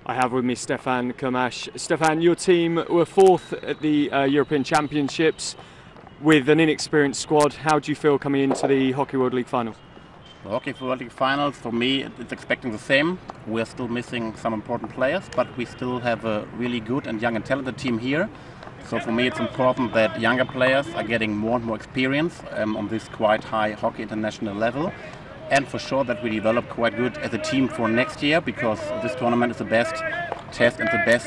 I have with me Stefan Kermash. Stefan, your team were fourth at the European Championships with an inexperienced squad. How do you feel coming into the Hockey World League finals? The Hockey World League finals, for me, it's expecting the same. We're still missing some important players, but we still have a really good and young and talented team here. So for me, it's important that younger players are getting more and more experience on this quite high hockey international level. And for sure that we develop quite good as a team for next year, because this tournament is the best test and the best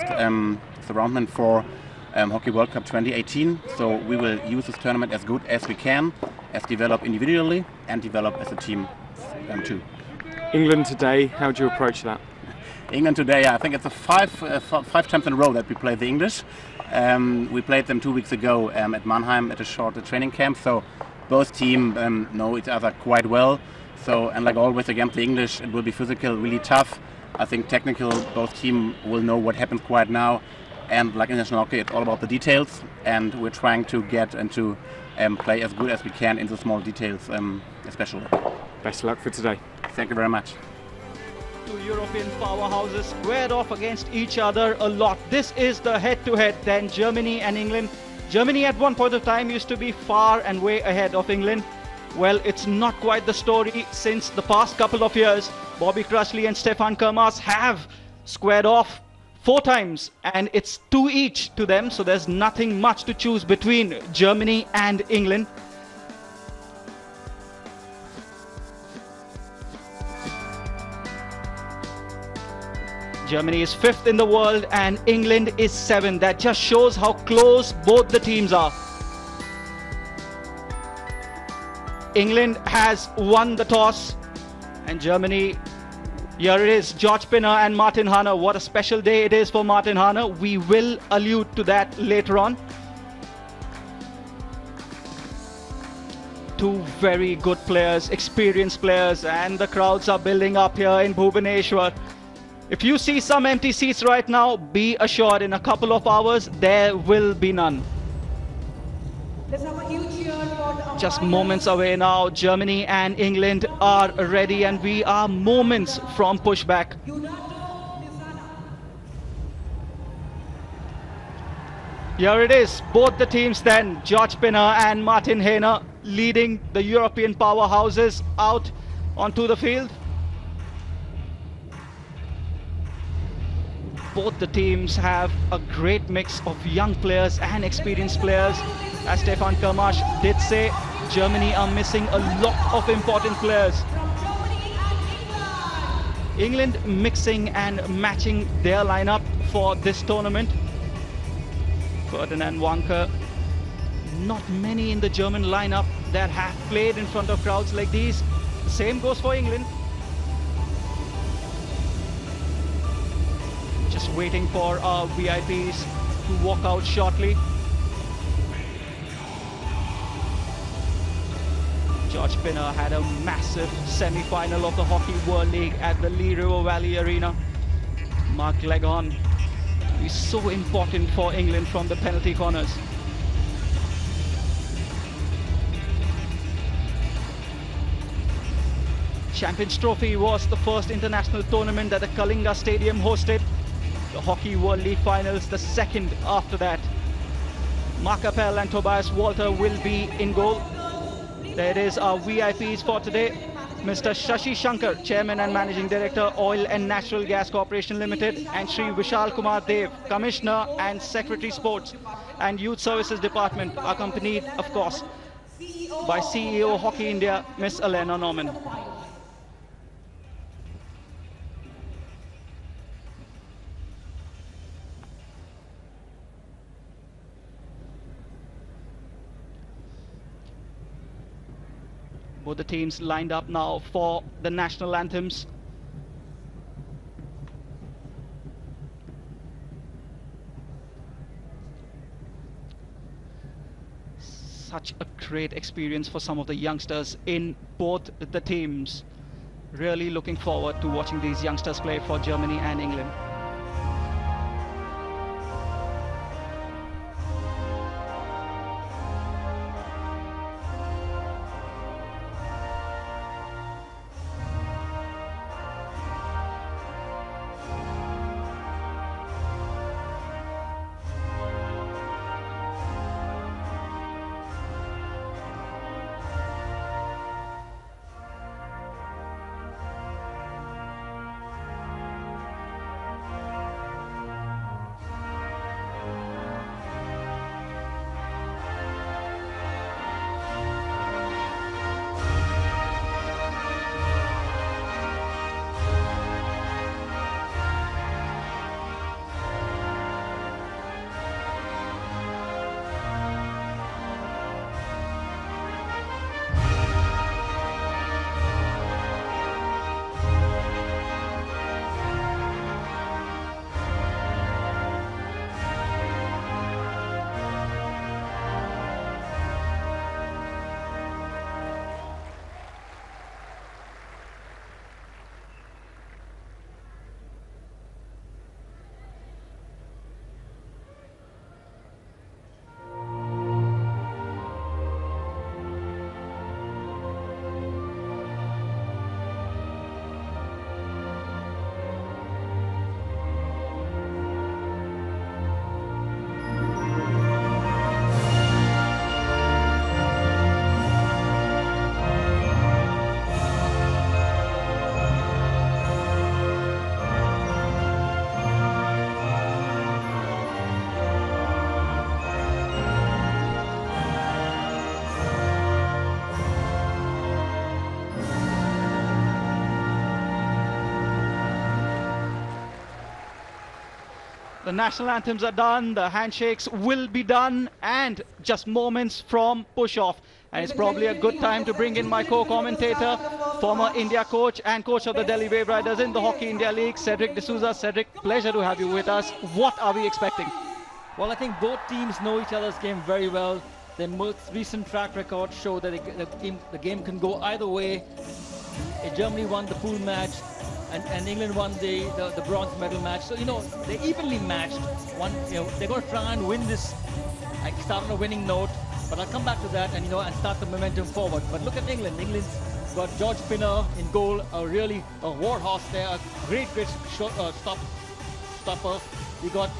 surroundment for Hockey World Cup 2018. So we will use this tournament as good as we can, as develop individually and develop as a team too. England today, how do you approach that? England today, I think it's a five times in a row that we play the English. We played them 2 weeks ago at Mannheim at a short training camp. So both teams know each other quite well. So, and like always against the English, it will be physical, really tough. I think technical, both teams will know what happens quite now. And like international hockey, it's all about the details. And we're trying to get and to play as good as we can in the small details, especially. Best of luck for today. Thank you very much. Two European powerhouses squared off against each other a lot. This is the head-to-head then Germany and England. Germany at one point of time used to be far and way ahead of England. Well, it's not quite the story since the past couple of years. Bobby Crutchley and Stefan Kermash have squared off 4 times, and it's 2 each to them, so there's nothing much to choose between Germany and England. Germany is 5th in the world and England is 7th. That just shows how close both the teams are. England has won the toss and Germany, here it is, George Pinner and Martin Hahner. What a special day it is for Martin Hahner. We will allude to that later on. 2 very good players, experienced players, and the crowds are building up here in Bhubaneswar. If you see some empty seats right now, be assured in a couple of hours there will be none. Just moments away now, Germany and England are ready and we are moments from pushback. Here it is, both the teams then, George Pinner and Martin Hahner leading the European powerhouses out onto the field. Both the teams have a great mix of young players and experienced players. As Stefan Kermash did say, Germany are missing a lot of important players. England mixing and matching their lineup for this tournament. Ferdinand Wanker, not many in the German lineup that have played in front of crowds like these. The same goes for England. Just waiting for our VIPs to walk out shortly. George Pinner had a massive semi-final of the Hockey World League at the Lee River Valley Arena. Mark Leghorn is so important for England from the penalty corners. Champions Trophy was the first international tournament that the Kalinga Stadium hosted. The Hockey World League finals, the second after that. Mark Appel and Tobias Walter will be in goal. There it is, our VIPs for today. Mr. Shashi Shankar, Chairman and Managing Director, Oil and Natural Gas Corporation Limited, and Shri Vishal Kumar Dev, Commissioner and Secretary Sports and Youth Services Department, accompanied, of course, by CEO Hockey India, Miss Elena Norman. Both the teams lined up now for the national anthems. Such a great experience for some of the youngsters in both the teams. Really looking forward to watching these youngsters play for Germany and England. The national anthems are done, the handshakes will be done, and just moments from push-off. And it's probably a good time to bring in my co-commentator, former India coach and coach of the Delhi Wave Riders in the Hockey India League, Cedric D'Souza. Cedric, pleasure to have you with us. What are we expecting? Well, I think both teams know each other's game very well. Their most recent track record show that the game can go either way. Germany won the pool match, and England won the bronze medal match. So, they're evenly matched. They're going to try and win this, start on a winning note. But I'll come back to that and start the momentum forward. But look at England. England's got George Pinner in goal, a warhorse there, a great stopper. You got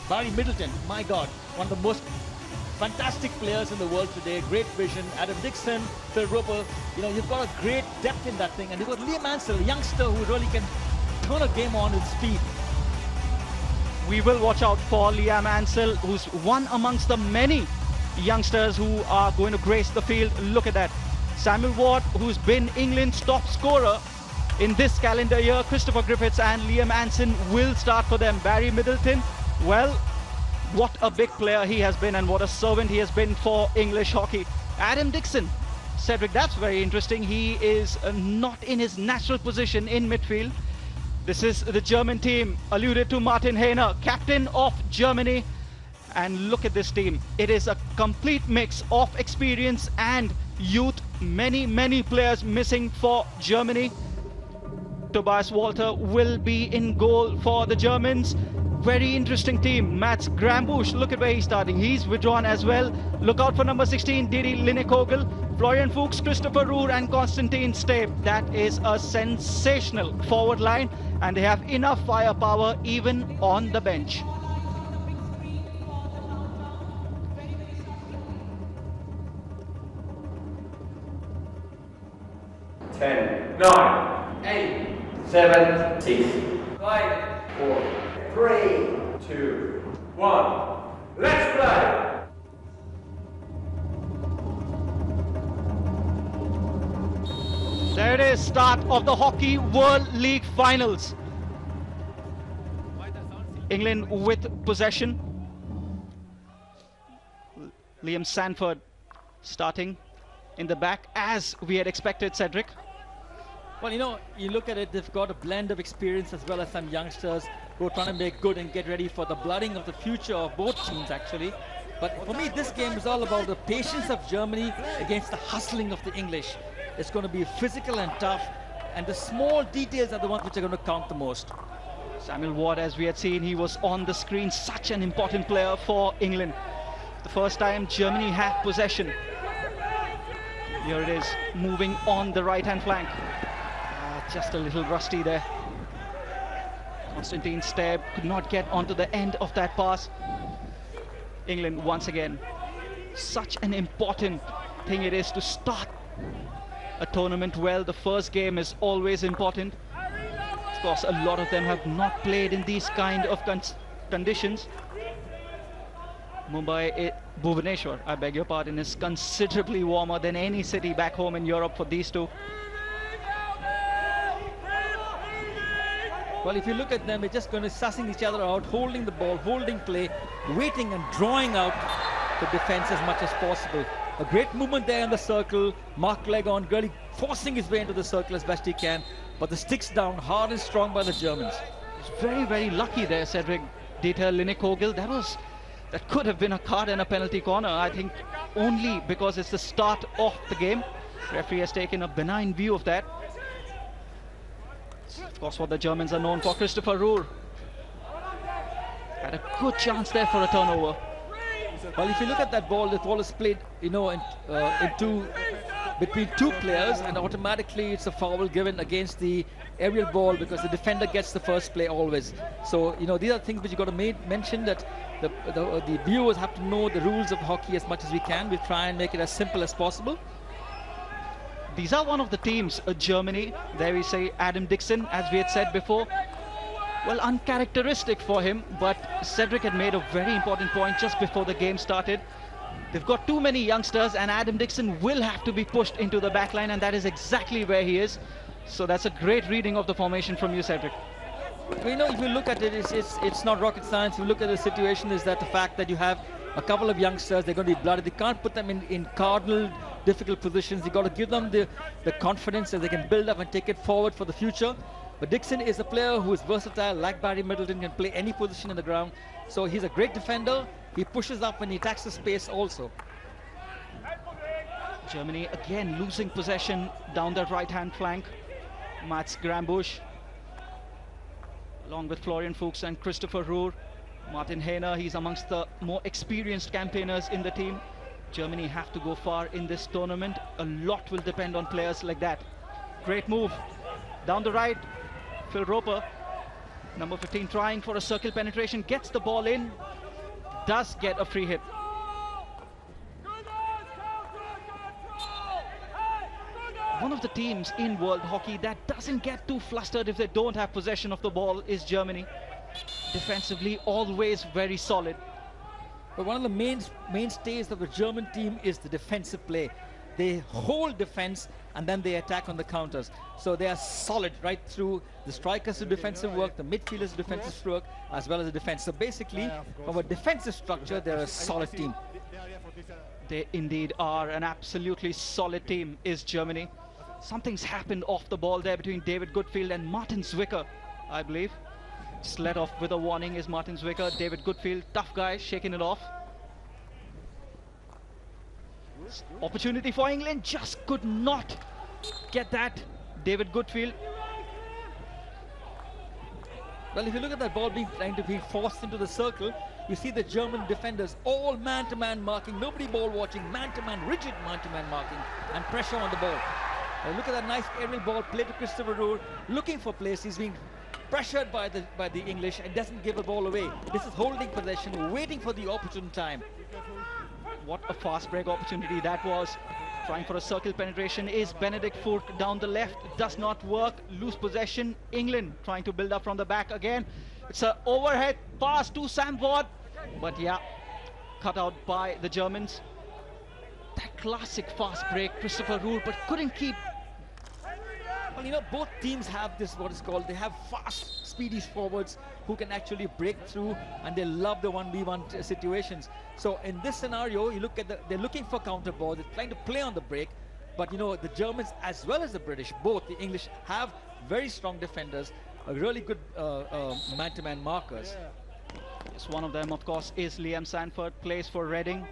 Barry Middleton. My God, one of the most fantastic players in the world today. Great vision. Adam Dixon, Phil Roper. You've got a great depth in that thing, and you've got Liam Ansell, a youngster who really can turn a game on with speed. We will watch out for Liam Ansell, who's one amongst the many youngsters who are going to grace the field. Look at that. Samuel Ward, who's been England's top scorer in this calendar year. Christopher Griffiths and Liam Anson will start for them. Barry Middleton, well, what a big player he has been and what a servant he has been for English hockey. Adam Dixon, Cedric, that's very interesting. He is not in his natural position in midfield. This is the German team, alluded to Martin Hainer, captain of Germany. And look at this team. It is a complete mix of experience and youth. Many players missing for Germany. Tobias Walter will be in goal for the Germans. Very interesting team. Mats Grambusch, look at where he's starting. He's withdrawn as well. Look out for number 16, Didi Linnekogel, Florian Fuchs, Christopher Roer and Konstantin Stave. That is a sensational forward line, and they have enough firepower even on the bench. 10, 9, 8, 7, 6, 5, 4, 3, 2, 1. Let's play! There it is, start of the Hockey World League Finals. England with possession. Liam Sanford starting in the back, as we had expected, Cedric. Well, you look at it, they've got a blend of experience as well as some youngsters who are trying to make good and get ready for the blooding of the future of both teams, actually. But for me, this game is all about the patience of Germany against the hustling of the English. It's going to be physical and tough, and the small details are the ones which are going to count the most. Samuel Ward, as we had seen, he was on the screen, such an important player for England. The first time Germany had possession. Here it is, moving on the right-hand flank. Just a little rusty there. Konstantin Stave could not get onto the end of that pass. England once again. Such an important thing it is to start a tournament well. The first game is always important. Of course, a lot of them have not played in these kind of conditions. Bhubaneswar, I beg your pardon, is considerably warmer than any city back home in Europe for these two. Well, if you look at them, they're just going to sussing each other out, holding the ball, holding play, waiting and drawing out the defense as much as possible. A great movement there in the circle. Mark Legon really forcing his way into the circle as best he can, but the sticks down hard and strong by the Germans. It's very lucky there, Cedric. Dieter Linnekogel, that could have been a card and a penalty corner. I think only because it's the start of the game. Referee has taken a benign view of that. Of course, what the Germans are known for. Christopher Roer had a good chance there for a turnover. Well, if you look at that ball, the ball is played, between two players, and automatically it's a foul given against the aerial ball because the defender gets the first play always. So, these are things which you got to mention, that the viewers have to know the rules of hockey as much as we can. We try and make it as simple as possible. These are one of the teams, Germany. There we say Adam Dixon, as we had said before. Well, uncharacteristic for him, but Cedric had made a very important point just before the game started. They've got too many youngsters, and Adam Dixon will have to be pushed into the back line, and that is exactly where he is. So that's a great reading of the formation from you, Cedric. Well, you know, if you look at it, it's not rocket science. If you look at the situation, is that the fact that you have a couple of youngsters, they're going to be blooded. They can't put them in cardinal difficult positions. You've got to give them the confidence that they can build up and take it forward for the future. But Dixon is a player who is versatile, like Barry Middleton, can play any position in the ground. So he's a great defender. He pushes up when he attacks the space also. Germany again losing possession down that right-hand flank. Mats Grambusch, along with Florian Fuchs and Christopher Rohr. Martin Heiner, he's amongst the more experienced campaigners in the team. Germany have to go far in this tournament. A lot will depend on players like that. Great move. Down the right, Phil Roper, number 15, trying for a circle penetration, gets the ball in, does get a free hit. One of the teams in world hockey that doesn't get too flustered if they don't have possession of the ball is Germany. Defensively, always very solid. But one of the mainstays of the German team is the defensive play. They hold defense and then they attack on the counters. So they are solid right through. The strikers do defensive work, the midfielders do defensive work, as well as the defense. So basically, from a defensive structure, they're a solid team. They indeed are an absolutely solid team, is Germany. Something's happened off the ball there between David Goodfield and Martin Zwicker, I believe. Just let off with a warning is Martin Zwicker. David Goodfield, tough guy, shaking it off. Opportunity for England, just could not get that. David Goodfield. Well, if you look at that ball trying to be forced into the circle, you see the German defenders all man-to-man marking, nobody ball watching, man-to-man, rigid man-to-man marking, and pressure on the ball. Look at that nice aerial ball played to Christopher Rohr, looking for place. He's being pressured by the English and doesn't give the ball away. This is holding possession, waiting for the opportune time. What a fast break opportunity that was. Trying for a circle penetration is Benedict Furk down the left. Does not work. Lose possession. England trying to build up from the back again. It's an overhead pass to Sam Ward. But yeah, cut out by the Germans. That classic fast break, Christopher Rohr, but couldn't keep. Well, you know, both teams have this, what is called, they have fast, speedy forwards who can actually break through, and they love the 1v1 situations. So in this scenario, you look at they're looking for counter ball, they're trying to play on the break, but you know, the Germans as well as the British, both the English have very strong defenders, really good man-to-man markers. Yes, one of them, of course, is Liam Sanford, plays for Reading.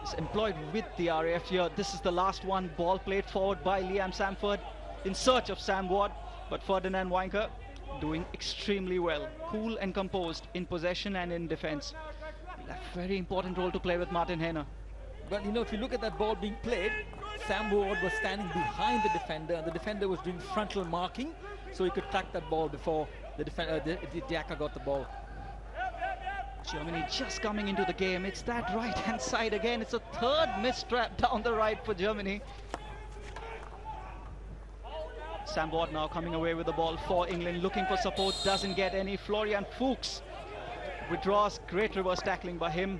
Is employed with the RAF here. This is the last one, ball played forward by Liam Sanford in search of Sam Ward, but Ferdinand Weinker doing extremely well, cool and composed in possession and in defense. A very important role to play with Martin Heiner. Well, you know, if you look at that ball being played, Sam Ward was standing behind the defender, and the defender was doing frontal marking, so he could track that ball before the attacker got the ball. Germany just coming into the game. It's that right-hand side again. It's a third missed trap down the right for Germany. Sam Ward now coming away with the ball for England, looking for support, doesn't get any. Florian Fuchs withdraws, great reverse tackling by him.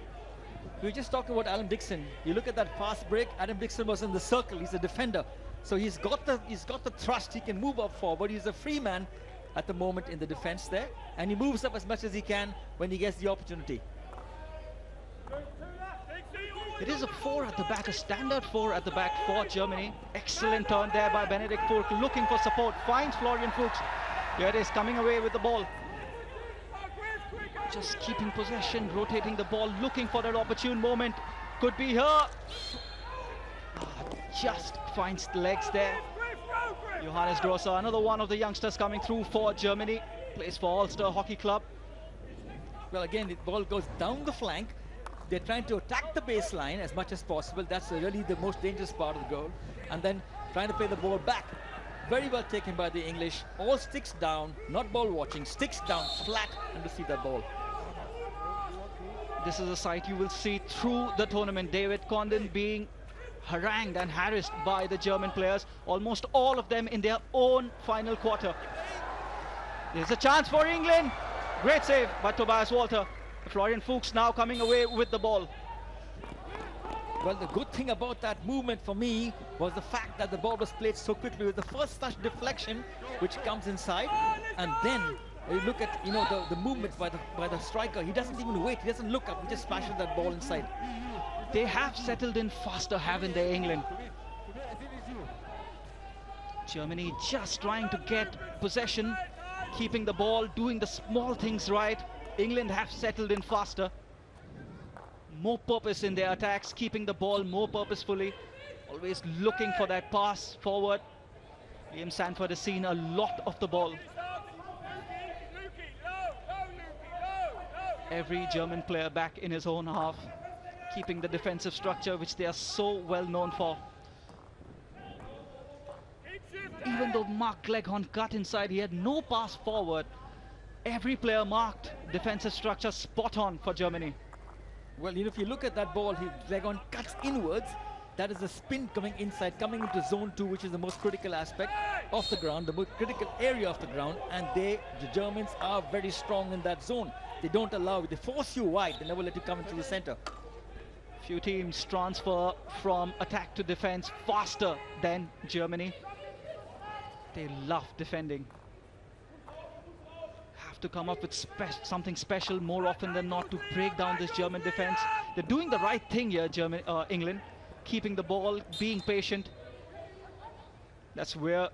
We were just talking about Adam Dixon. You look at that fast break, Adam Dixon was in the circle, he's a defender. So he's got the thrust, he can move up forward, he's a free man at the moment in the defense there, and he moves up as much as he can when he gets the opportunity. It is a 4 at the back, a standard 4 at the back for Germany. Excellent turn there by Benedict Furk, looking for support, finds Florian Fuchs. Here it is, coming away with the ball. Just keeping possession, rotating the ball, looking for that opportune moment. Could be her. Just finds the legs there. Johannes Grosser, another one of the youngsters coming through for Germany. Plays for Ulster Hockey Club. Well, again, the ball goes down the flank. They're trying to attack the baseline as much as possible. That's really the most dangerous part of the goal. And then trying to play the ball back. Very well taken by the English. All sticks down, not ball watching, sticks down flat and to see that ball. This is a sight you will see through the tournament. David Condon being harangued and harassed by the German players, almost all of them in their own final quarter. There's a chance for England. Great save by Tobias Walter. Florian Fuchs now coming away with the ball. Well, the good thing about that movement for me was the fact that the ball was played so quickly with the first touch deflection, which comes inside, and then You look at, you know, the movement by the striker. He doesn't even wait. He doesn't look up. He just smashes that ball inside. They have settled in faster, haven't they, England? Germany just trying to get possession, keeping the ball, doing the small things right. England have settled in faster. More purpose in their attacks, keeping the ball more purposefully. Always looking for that pass forward. Liam Sanford has seen a lot of the ball. Every German player back in his own half, keeping the defensive structure which they are so well known for. Even though Mark Cleghorn cut inside, he had no pass forward. Every player marked defensive structure spot on for Germany. Well, you know, if you look at that ball, Cleghorn cuts inwards. That is a spin coming inside, coming into zone 2, which is the most critical aspect of the ground, the most critical area of the ground. And the Germans are very strong in that zone. They don't allow it. They force you wide. They never let you come into the center. Few teams transfer from attack to defense faster than Germany. They love defending. Have to come up with something special more often than not to break down this German defense. They're doing the right thing here, England. Keeping the ball, being patient. That's where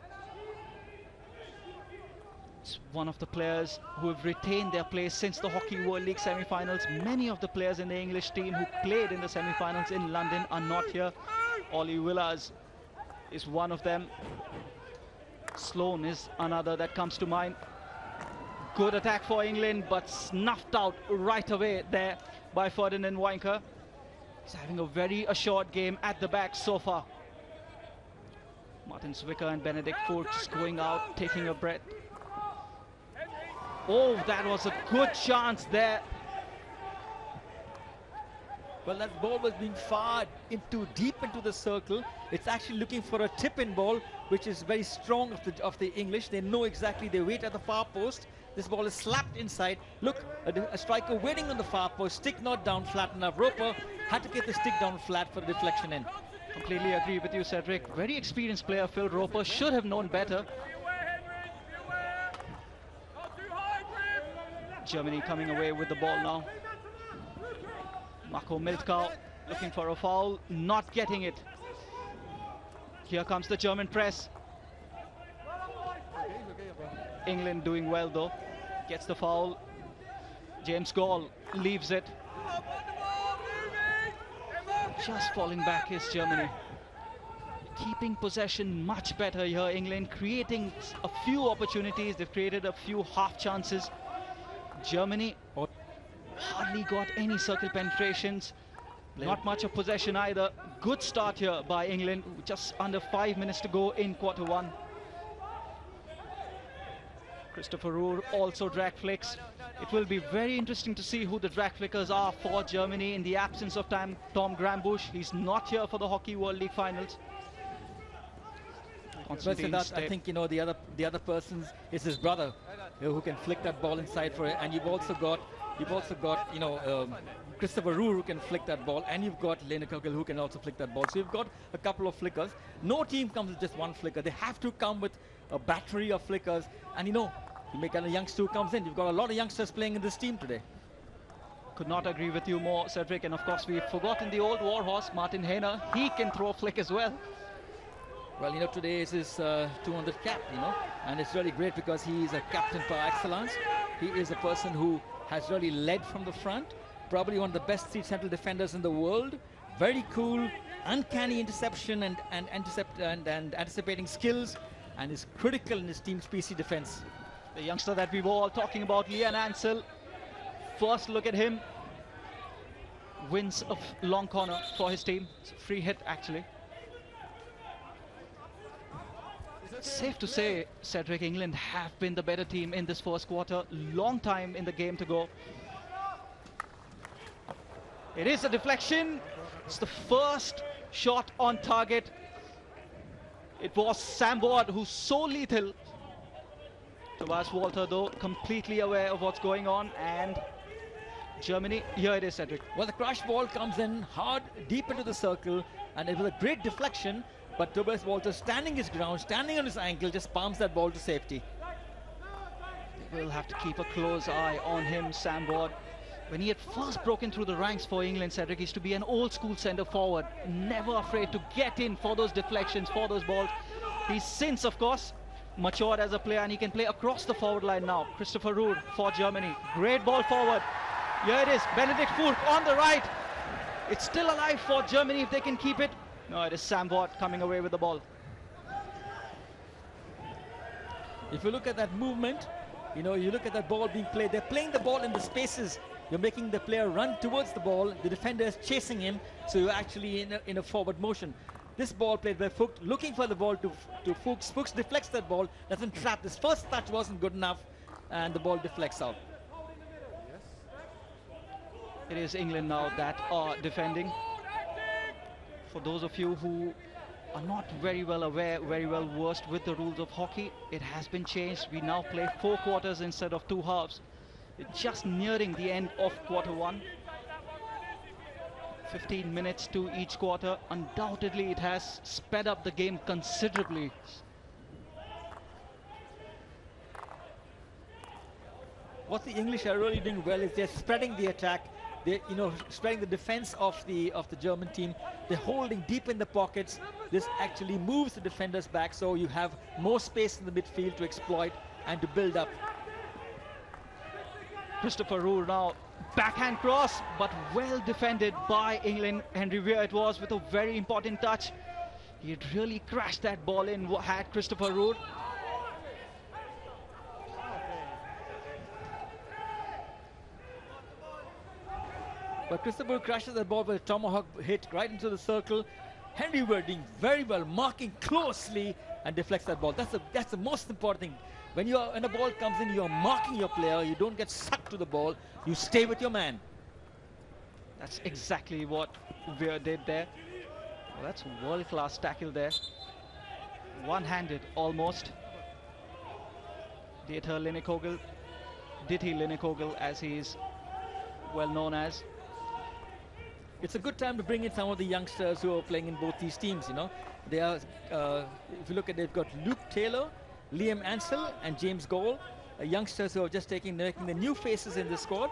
it's one of the players who have retained their place since the Hockey World League semi-finals. Many of the players in the English team who played in the semi-finals in London are not here. Ollie Willars is one of them. Sloan is another that comes to mind. Good attack for England, but snuffed out right away there by Ferdinand Weinker. He's having a very assured game at the back so far. Martin Zwicker and Benedict Ford just going out, taking a breath. Oh, that was a good chance there. Well, that ball was being fired deep into the circle. It's actually looking for a tip-in ball, which is very strong of the English. They know exactly. They wait at the far post. This ball is slapped inside. Look, a striker waiting on the far post. Stick not down flat enough. Roper had to get the stick down flat for the deflection in. Completely agree with you, Cedric. Very experienced player, Phil Roper, should have known better. Germany coming away with the ball now. Marco Miltkau looking for a foul, not getting it. Here comes the German press. England doing well though. Gets the foul. James Gall leaves it. Just falling back is Germany. Keeping possession much better here, England. Creating a few opportunities. They've created a few half chances. Germany hardly got any circle penetrations. Not much of possession either. Good start here by England. Just under 5 minutes to go in quarter one. Christopher Ruhr also drag flicks. It will be very interesting to see who the drag flickers are for Germany in the absence of Tom Grambusch. He's not here for the Hockey World League finals. I think, you know, the other person is his brother, who can flick that ball inside for it. And you've also got you know, Christopher Ruhr who can flick that ball, and you've got Lene Kugel who can also flick that ball. So you've got a couple of flickers. No team comes with just one flicker. They have to come with a battery of flickers. And you know, you make a youngster who comes in. You've got a lot of youngsters playing in this team today. Could not agree with you more, Cedric. And of course, we've forgotten the old warhorse, Martin Hainer. He can throw a flick as well. Well, you know, today is his 200 cap, you know, and it's really great because he is a captain par excellence. He is a person who has really led from the front, probably one of the best seat central defenders in the world. Very cool, uncanny interception and anticipating skills, and is critical in his team's PC defense. The youngster that we were all talking about, Lian Ansel. First look at him. Wins a long corner for his team. It's a free hit, actually. Safe to say, Cedric, England have been the better team in this first quarter. Long time in the game to go. It is a deflection. It's the first shot on target. It was Sam Ward who's so lethal. Tobias Walter, though, completely aware of what's going on. And Germany, here it is, Cedric. Well, the crash ball comes in hard, deep into the circle, and it was a great deflection. But Tobias Walter, standing his ground, standing on his ankle, just palms that ball to safety. will have to keep a close eye on him, Sam Ward. When he had first broken through the ranks for England, Cedric, he used to be an old school centre forward, never afraid to get in for those deflections, for those balls. He's since, of course, matured as a player, and he can play across the forward line now. Christopher Ruhr for Germany. Great ball forward. Here it is. Benedikt Furch on the right. It's still alive for Germany if they can keep it. No, it is Sam Ward coming away with the ball. If you look at that movement, you look at that ball being played, they're playing the ball in the spaces. You're making the player run towards the ball, the defender is chasing him, so you're actually in a forward motion. This ball played by Furch, looking for the ball to Fuchs. Fuchs deflects that ball, doesn't trap. This first touch wasn't good enough, and the ball deflects out. It is England now that are defending. For those of you who are not very well aware, very well versed with the rules of hockey, it has been changed. We now play 4 quarters instead of 2 halves. It's just nearing the end of quarter 1. 15 minutes to each quarter. Undoubtedly, it has sped up the game considerably. What the English are really doing well is they're spreading the attack. They're spreading the defense of the German team. They're holding deep in the pockets. This actually moves the defenders back, so you have more space in the midfield to exploit and to build up. Christopher Ruhr now, backhand cross, but well defended by England. Henry Weir it was with a very important touch. He had really crashed that ball in, had Christopher Ruhr. But Christopher crashes the ball with a tomahawk hit right into the circle. Henry Weir doing very well, marking closely and deflects that ball. That's the most important thing. When a ball comes in, you're marking your player. You don't get sucked to the ball. You stay with your man. That's exactly what Weir did there. Well, that's world-class tackle there. One-handed almost. Dieter Linnekogel, Dieter Linnekogel as he is well known as. It's a good time to bring in some of the youngsters who are playing in both these teams. They are, if you look at, they've got Luke Taylor, Liam Ansell, and James Goll, youngsters who are just making the new faces in the squad,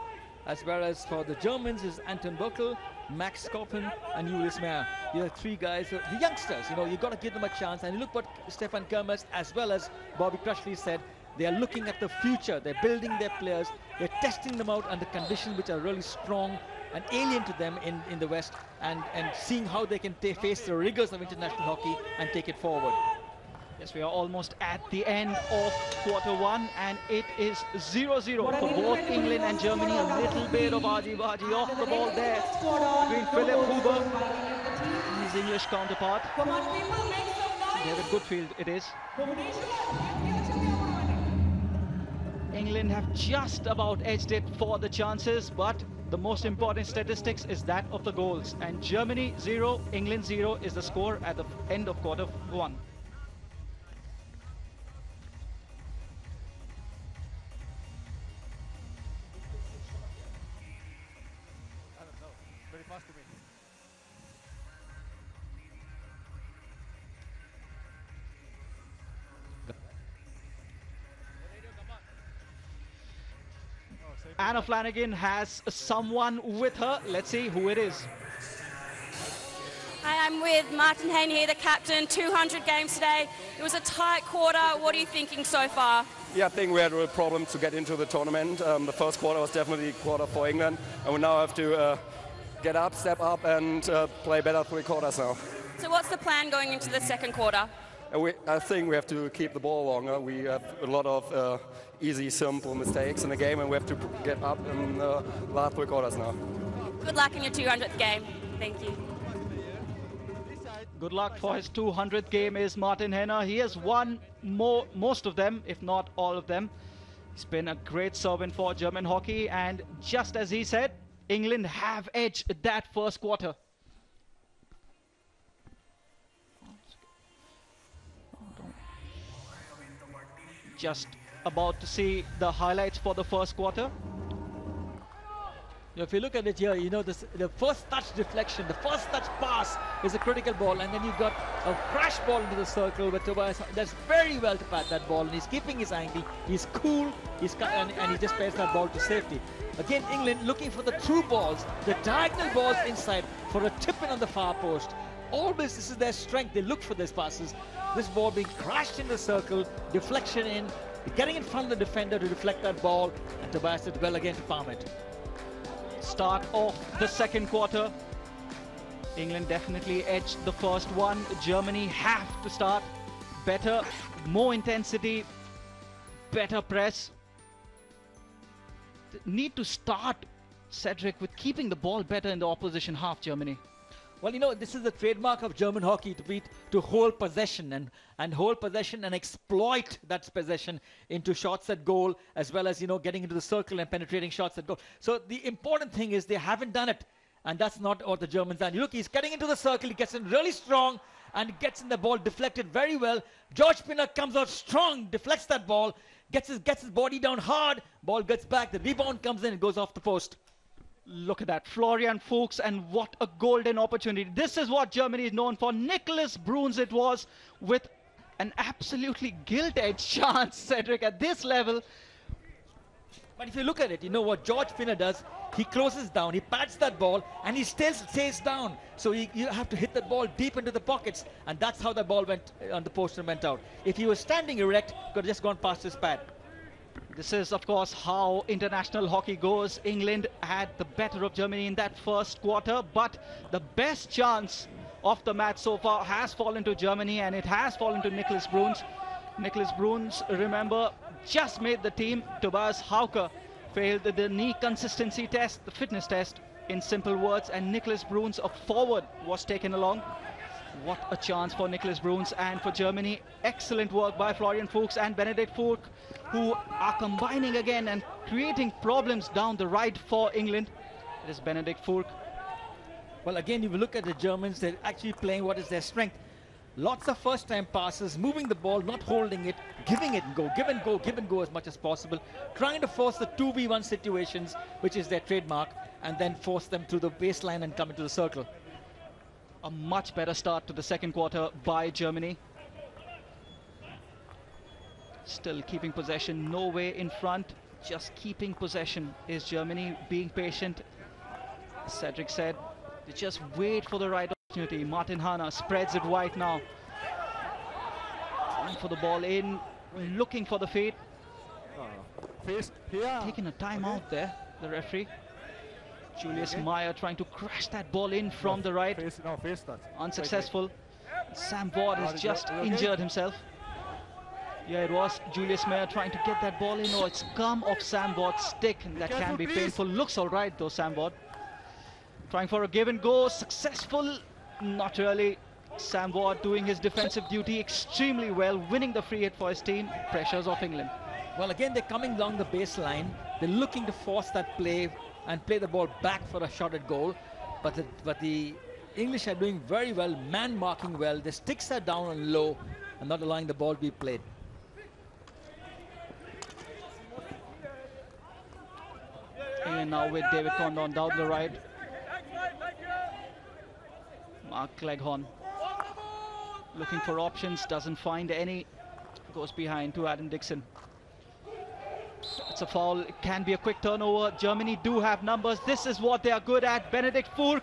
as well as for the Germans is Anton Böckel, Max Koppen, and Julius Meyer. You have 3 guys, the youngsters. You've got to give them a chance. And look what Stefan Kermers as well as Bobby Crutchley said. They are looking at the future. They're building their players. They're testing them out under conditions which are really strong and alien to them in the West, and seeing how they can face the rigors of international hockey and take it forward. Yes, we are almost at the end of quarter 1, and it is 0-0 for both England and Germany. A little bit of argy-bargy off the ball there between Philipp Huber and his English counterpart. David Goodfield it is. England have just about edged it for the chances, but the most important statistics is that of the goals. And Germany 0, England 0 is the score at the end of quarter 1. Very fast to me. Anna Flanagan has someone with her. Let's see who it is. Hi, I'm with Martin Hayne here, the captain. 200 games today. It was a tight quarter. What are you thinking so far? Yeah, I think we had a real problem to get into the tournament. The first quarter was definitely a quarter for England, and we now have to get up, step up, and play better 3 quarters now. So what's the plan going into the second quarter? I think we have to keep the ball longer. We have a lot of easy, simple mistakes in the game, and we have to get up in the last 3 quarters now. Good luck in your 200th game. Thank you. Good luck for his 200th game is Martin Henner. He has won most of them, if not all of them. He's been a great servant for German hockey, and just as he said, England have edged that first quarter. Just about to see the highlights for the first quarter. If you look at it here, you know, the first touch deflection, the first touch pass is a critical ball, and then you've got a crash ball into the circle where Tobias does very well to pat that ball, and he's keeping his angle, he's cool, and he just pass that ball to safety. Again, England looking for the through balls, the diagonal balls inside for a tip in on the far post. Always this is their strength, they look for these passes. This ball being crashed in the circle, deflection in, getting in front of the defender to deflect that ball, and Tobias did well again to palm it. Start of the second quarter. England definitely edged the first one. Germany have to start better, more intensity, better press. Need to start, Cedric, with keeping the ball better in the opposition half, Germany. Well, you know, this is the trademark of German hockey, to hold possession and hold possession and exploit that possession into shots at goal, as well as, you know, getting into the circle and penetrating shots at goal. So the important thing is they haven't done it, and that's not what the Germans done. You look, he's getting into the circle, he gets in really strong and gets in the ball deflected very well. George Pinnock comes out strong, deflects that ball, gets his body down hard, ball gets back, the rebound comes in, it goes off the post. Look at that, Florian Fuchs, and what a golden opportunity. This is what Germany is known for. Nicholas Bruns it was, with an absolutely gilt-edged chance, Cedric, at this level. But if you look at it, you know what George Pinnock does? He closes down, he pats that ball, and he still stays down. So you have to hit that ball deep into the pockets, and that's how the ball went on the post and went out. If he was standing erect, could have just gone past his pad. This is, of course, how international hockey goes. England had the better of Germany in that first quarter, but the best chance of the match so far has fallen to Germany, and it has fallen to Nicholas Bruns. Nicholas Bruns, remember, just made the team. Tobias Hauke failed the knee consistency test, the fitness test, in simple words, and Nicholas Bruns, a forward, was taken along. What a chance for Nicholas Bruns and for Germany. Excellent work by Florian Fuchs and Benedikt Furk, who are combining again and creating problems down the right for England. It is Benedikt Furk. Well, again, if you look at the Germans, they're actually playing what is their strength. Lots of first-time passes, moving the ball, not holding it, giving it and go, give and go as much as possible, trying to force the 2v1 situations, which is their trademark, and then force them through the baseline and come into the circle. A much better start to the second quarter by Germany. Still keeping possession, no way in front, just keeping possession is Germany, being patient. Cedric said, they just wait for the right opportunity. Martin Hanna spreads it wide now. Trying for the ball in, looking for the fade. Taking a timeout there, the referee. Julius Meyer trying to crash that ball in from the right. Unsuccessful. Sam Ward has just injured himself. Yeah, it was Julius Meyer trying to get that ball in. Oh, it's come off Sam Ward's stick, and that can be painful. Looks all right though, Sam Ward. Trying for a give and go. Successful. Not really. Sam Ward doing his defensive duty extremely well, winning the free hit for his team. Pressures off England. Well, again, they're coming along the baseline. They're looking to force that play and play the ball back for a shot at goal. But the English are doing very well, man marking well. Their sticks are down and low and not allowing the ball to be played. And now with David Condon down the right. Mark Cleghorn looking for options, doesn't find any. Goes behind to Adam Dixon. It's a foul, it can be a quick turnover. Germany do have numbers, this is what they are good at. Benedikt Furk,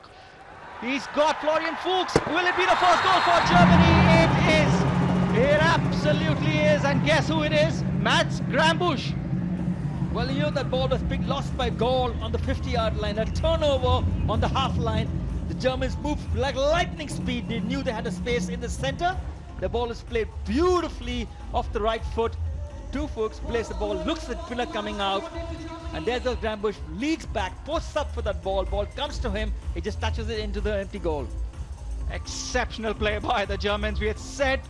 he's got Florian Fuchs. Will it be the first goal for Germany? It is, it absolutely is, and guess who it is? Mats Grambusch. Well, you know that ball was lost by goal on the 50-yard line, a turnover on the half line. The Germans moved like lightning speed, they knew they had a space in the center. The ball is played beautifully off the right foot. Two Fuchs plays the ball, looks at Pinnock coming out, and there's the Grambusch, leads back, posts up for that ball comes to him, he just touches it into the empty goal. Exceptional play by the Germans. We had said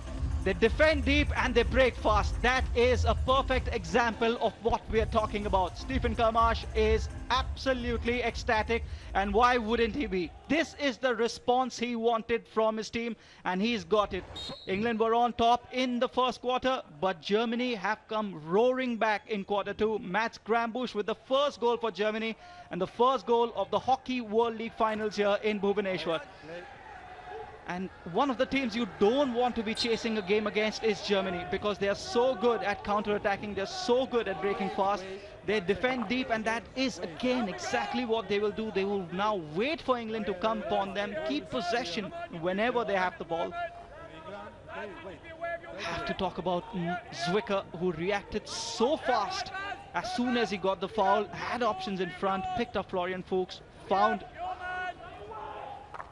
They defend deep and they break fast. That is a perfect example of what we are talking about. Stephen Kamash is absolutely ecstatic, and why wouldn't he be? This is the response he wanted from his team, and he's got it. England were on top in the first quarter, but Germany have come roaring back in quarter two. Mats Grambusch with the first goal for Germany and the first goal of the Hockey World League finals here in Bhubaneswar. And one of the teams you don't want to be chasing a game against is Germany, because they are so good at counter-attacking, they're so good at breaking fast, they defend deep, and that is again exactly what they will do. They will now wait for England to come upon them, keep possession whenever they have the ball. Have to talk about Zwicker, who reacted so fast as soon as he got the foul, had options in front, picked up Florian Fuchs, found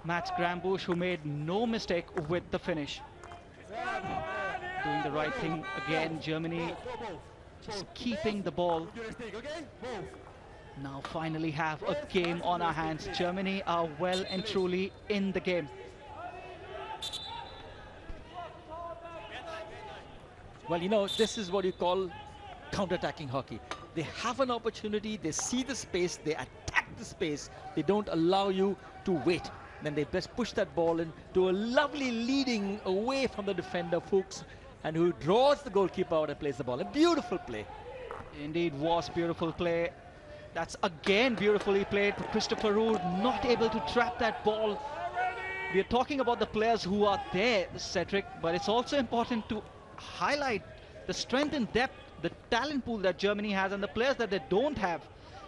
Mats Grambusch, who made no mistake with the finish. Doing the right thing again, Germany just keeping the ball. Now finally have a game on our hands. Germany are well and truly in the game. Well, you know, this is what you call counter-attacking hockey. They have an opportunity, they see the space, they attack the space, they don't allow you to wait. Then they best push that ball in to a lovely leading away from the defender, Fuchs, and who draws the goalkeeper out and plays the ball. A beautiful play. Indeed was beautiful play. That's again beautifully played. Christopher Ruud not able to trap that ball. We are talking about the players who are there, Cedric, but it's also important to highlight the strength and depth, the talent pool that Germany has and the players that they don't have.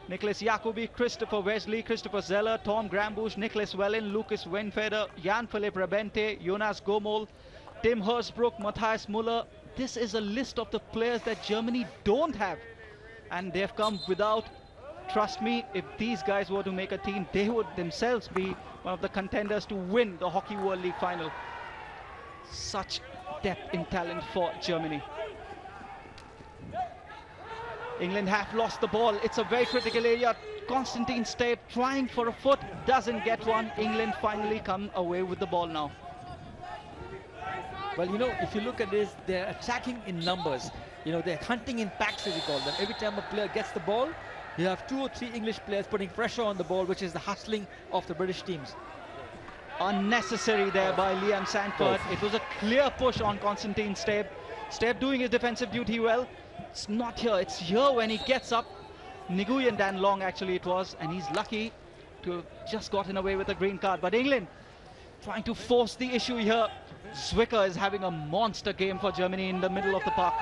Nicholas Jacobi, Christopher Wesley, Christopher Zeller, Tom Grambusch, Nicholas Wellen, Lucas Wenfeder, Jan-Philipp Rebente, Jonas Gomol, Tim Hersbruck, Matthias Müller. This is a list of the players that Germany don't have, and they've come without. Trust me, if these guys were to make a team, they would themselves be one of the contenders to win the Hockey World League final. Such depth in talent for Germany. England have lost the ball. It's a very critical area. Konstantin Stave trying for a foot, doesn't get one. England finally come away with the ball now. Well, you know, if you look at this, they're attacking in numbers. You know, they're hunting in packs, as we call them. Every time a player gets the ball, you have 2 or 3 English players putting pressure on the ball, which is the hustling of the British teams. Unnecessary there by Liam Sanford. It was a clear push on Konstantin Stave. Stave doing his defensive duty well. It's not here, it's here when he gets up. Nguyen Dan Long actually it was, and he's lucky to have just gotten away with a green card. But England trying to force the issue here. Zwicker is having a monster game for Germany in the middle of the park.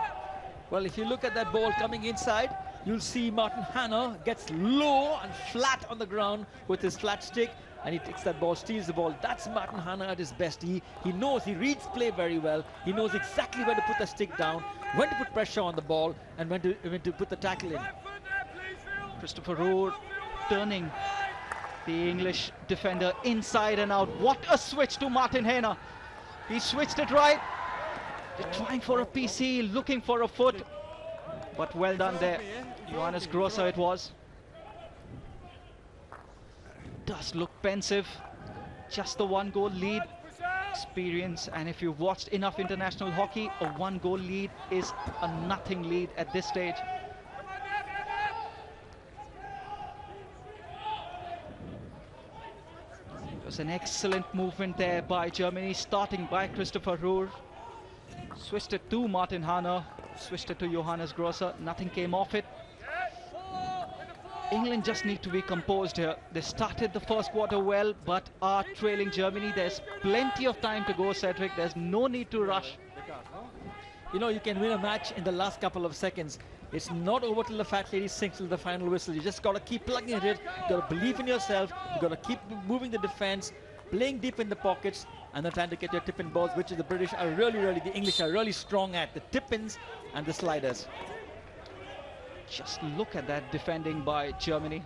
Well, if you look at that ball coming inside, you'll see Martin Hanna gets low and flat on the ground with his flat stick, and he takes that ball, steals the ball. That's Martin Hanna at his best. He knows, he reads play very well. He knows exactly where to put the stick down, when to put pressure on the ball, and when to put the tackle in. Christopher Ruud turning the English defender inside and out. What a switch to Martin Hanna. He switched it right. They're trying for a PC, looking for a foot, but well done there. Johannes Grosser it was. Does look pensive. Just the 1-goal lead. Experience, and if you've watched enough international hockey, a 1-goal lead is a nothing lead at this stage. It was an excellent movement there by Germany, starting by Christopher Ruud. Switched it to Martin Hanna, switched it to Johannes Grosser. Nothing came off it. England just need to be composed here. They started the first quarter well, but are trailing Germany. There's plenty of time to go, Cedric. There's no need to rush. You know, you can win a match in the last couple of seconds. It's not over till the fat lady sings till the final whistle. You just got to keep plugging at it. You got to believe in yourself. You got to keep moving the defense, playing deep in the pockets, and then trying to get your tip-in balls, which is the British are the English are really strong at, the tip-ins and the sliders. Just look at that defending by Germany.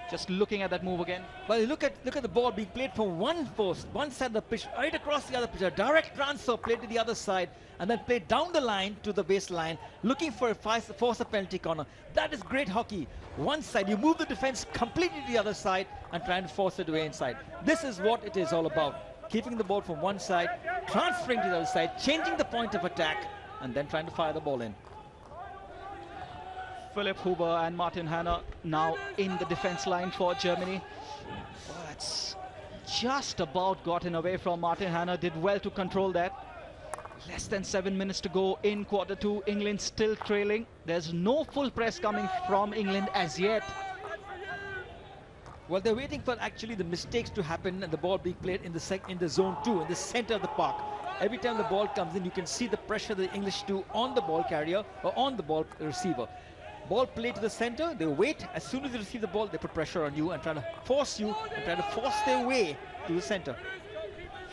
Just looking at that move again. Well, look at the ball being played from one post, one side of the pitch, right across the other pitch. A direct transfer played to the other side, and then played down the line to the baseline, looking for force a penalty corner. That is great hockey. One side, you move the defense completely to the other side and trying to force it away inside. This is what it is all about. keeping the ball from one side, transferring to the other side, changing the point of attack, and then trying to fire the ball in. Philipp Huber and Martin Hanna now in the defense line for Germany. Oh, that's just about gotten away from Martin Hanna. Did well to control that. Less than 7 minutes to go in quarter two. England still trailing. There's no full press coming from England as yet. Well, they're waiting for actually the mistakes to happen and the ball being played in the zone 2, in the center of the park. Every time the ball comes in, you can see the pressure the English do on the ball carrier or on the ball receiver. Ball played to the center, they wait. As soon as they receive the ball, they put pressure on you and try to force you and try to force their way to the center.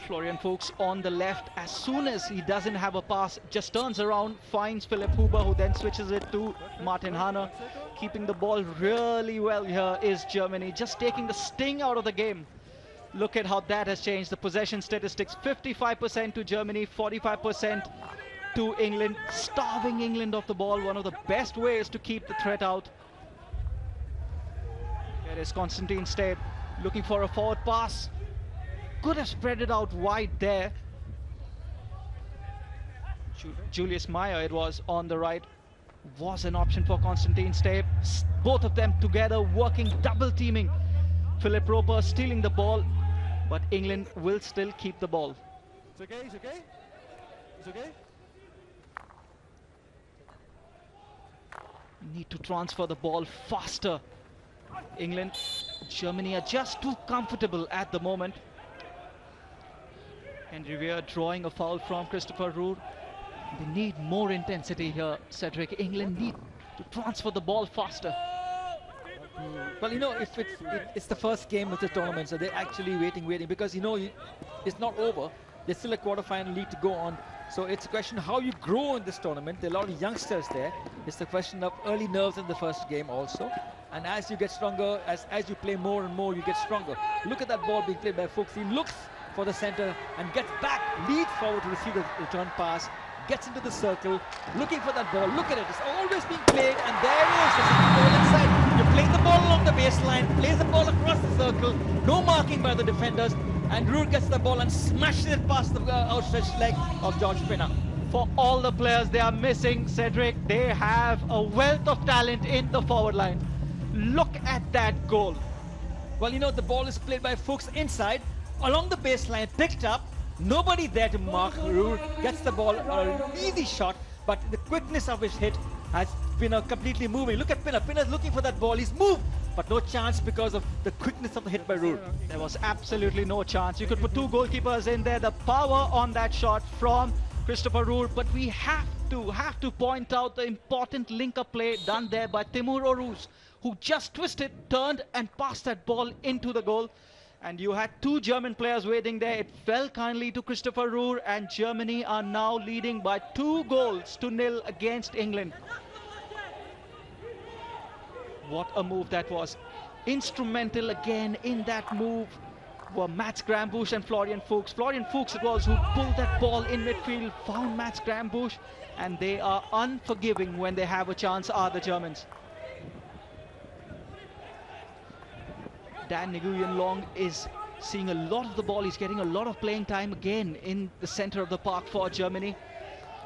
Florian Fuchs on the left, as soon as he doesn't have a pass, just turns around, finds Philipp Huber, who then switches it to Martin Hanna. Keeping the ball really well here is Germany, just taking the sting out of the game. Look at how that has changed the possession statistics. 55% to Germany, 45% to England, starving England of the ball. One of the best ways to keep the threat out. Here is Konstantin Steb looking for a forward pass. Could have spread it out wide there. Julius Meyer, it was on the right, was an option for Konstantin Steb. Both of them together working, double teaming. Philip Roper stealing the ball, but England will still keep the ball. It's okay, it's okay. It's okay. Need to transfer the ball faster. England, Germany are just too comfortable at the moment. Henry Weir drawing a foul from Christopher Roor. They need more intensity here, Cedric. England need to transfer the ball faster. Well, you know, if it's the first game of the tournament, so they're actually waiting, because, you know, it's not over. There's still a quarter-final league to go on. So it's a question of how you grow in this tournament. There are a lot of youngsters there. It's the question of early nerves in the first game also. And as you get stronger, as you play more and more, you get stronger. Look at that ball being played by Fuchs. He looks for the center and gets back, leads forward to receive the return pass, gets into the circle, looking for that ball. Look at it, it's always being played, and there it is, the ball inside. You're playing the ball along the baseline, plays the ball across the circle, no marking by the defenders, and Roor gets the ball and smashes it past the outstretched leg of George Pinner. For all the players they are missing, Cedric, they have a wealth of talent in the forward line. Look at that goal. Well, you know, the ball is played by Fuchs inside, along the baseline, picked up, nobody there to mark. Roor gets the ball, an easy shot, but the quickness of his hit has Pinner completely moving. Look at Pinner, Pinner's looking for that ball, he's moved, but no chance because of the quickness of the hit by Roor. There was absolutely no chance. You could put two goalkeepers in there. The power on that shot from Christopher Roor, but we have to point out the important link-up play done there by Timur Oruz, who just twisted, turned and passed that ball into the goal. And you had two German players waiting there. It fell kindly to Christopher Roor, and Germany are now leading by 2-0 against England. What a move that was. Instrumental again in that move were Mats Grambusch and Florian Fuchs. Florian Fuchs it was who pulled that ball in midfield, found Mats Grambusch, and they are unforgiving when they have a chance, are the Germans. Dan Nguyen Long is seeing a lot of the ball. He's getting a lot of playing time again in the center of the park for Germany.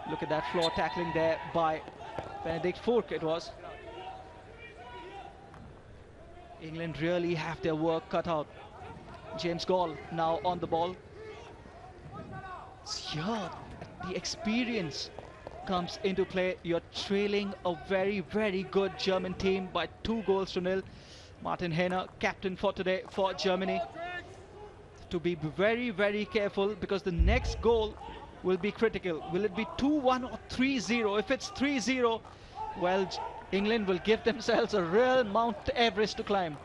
Look at that floor tackling there by Benedikt Furk it was. England really have their work cut out. James Gall now on the ball. Here, the experience comes into play. You're trailing a very, very good German team by 2-0. Martin Henner, captain for today for Germany. To be very, very careful, because the next goal will be critical. Will it be 2-1 or 3-0? If it's 3-0, well, England will give themselves a real Mount Everest to climb.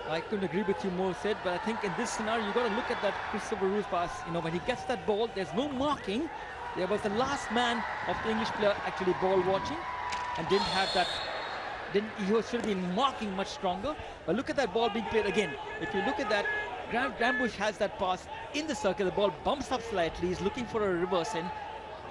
I couldn't agree with you more, Sid, but I think in this scenario, you've got to look at that Christopher Roor pass. You know, when he gets that ball, there's no marking. There was the last man of the English player actually ball watching and didn't have that. He should have been marking much stronger. But look at that ball being played again. If you look at that, Grambusch has that pass in the circle. The ball bumps up slightly. He's looking for a reverse in.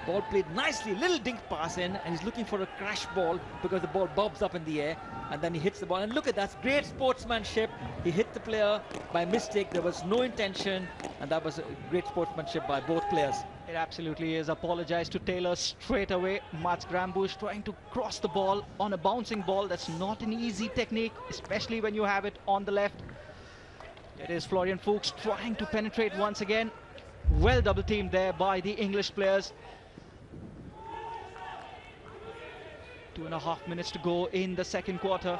Ball played nicely, little dink pass in, and he's looking for a crash ball because the ball bobs up in the air. and then he hits the ball. And look at that, great sportsmanship. He hit the player by mistake. There was no intention, and that was a great sportsmanship by both players. It absolutely is. Apologize to Taylor straight away. Mats Grambusch trying to cross the ball on a bouncing ball. That's not an easy technique, especially when you have it on the left. It is Florian Fuchs trying to penetrate once again. Well double teamed there by the English players. 2.5 minutes to go in the second quarter.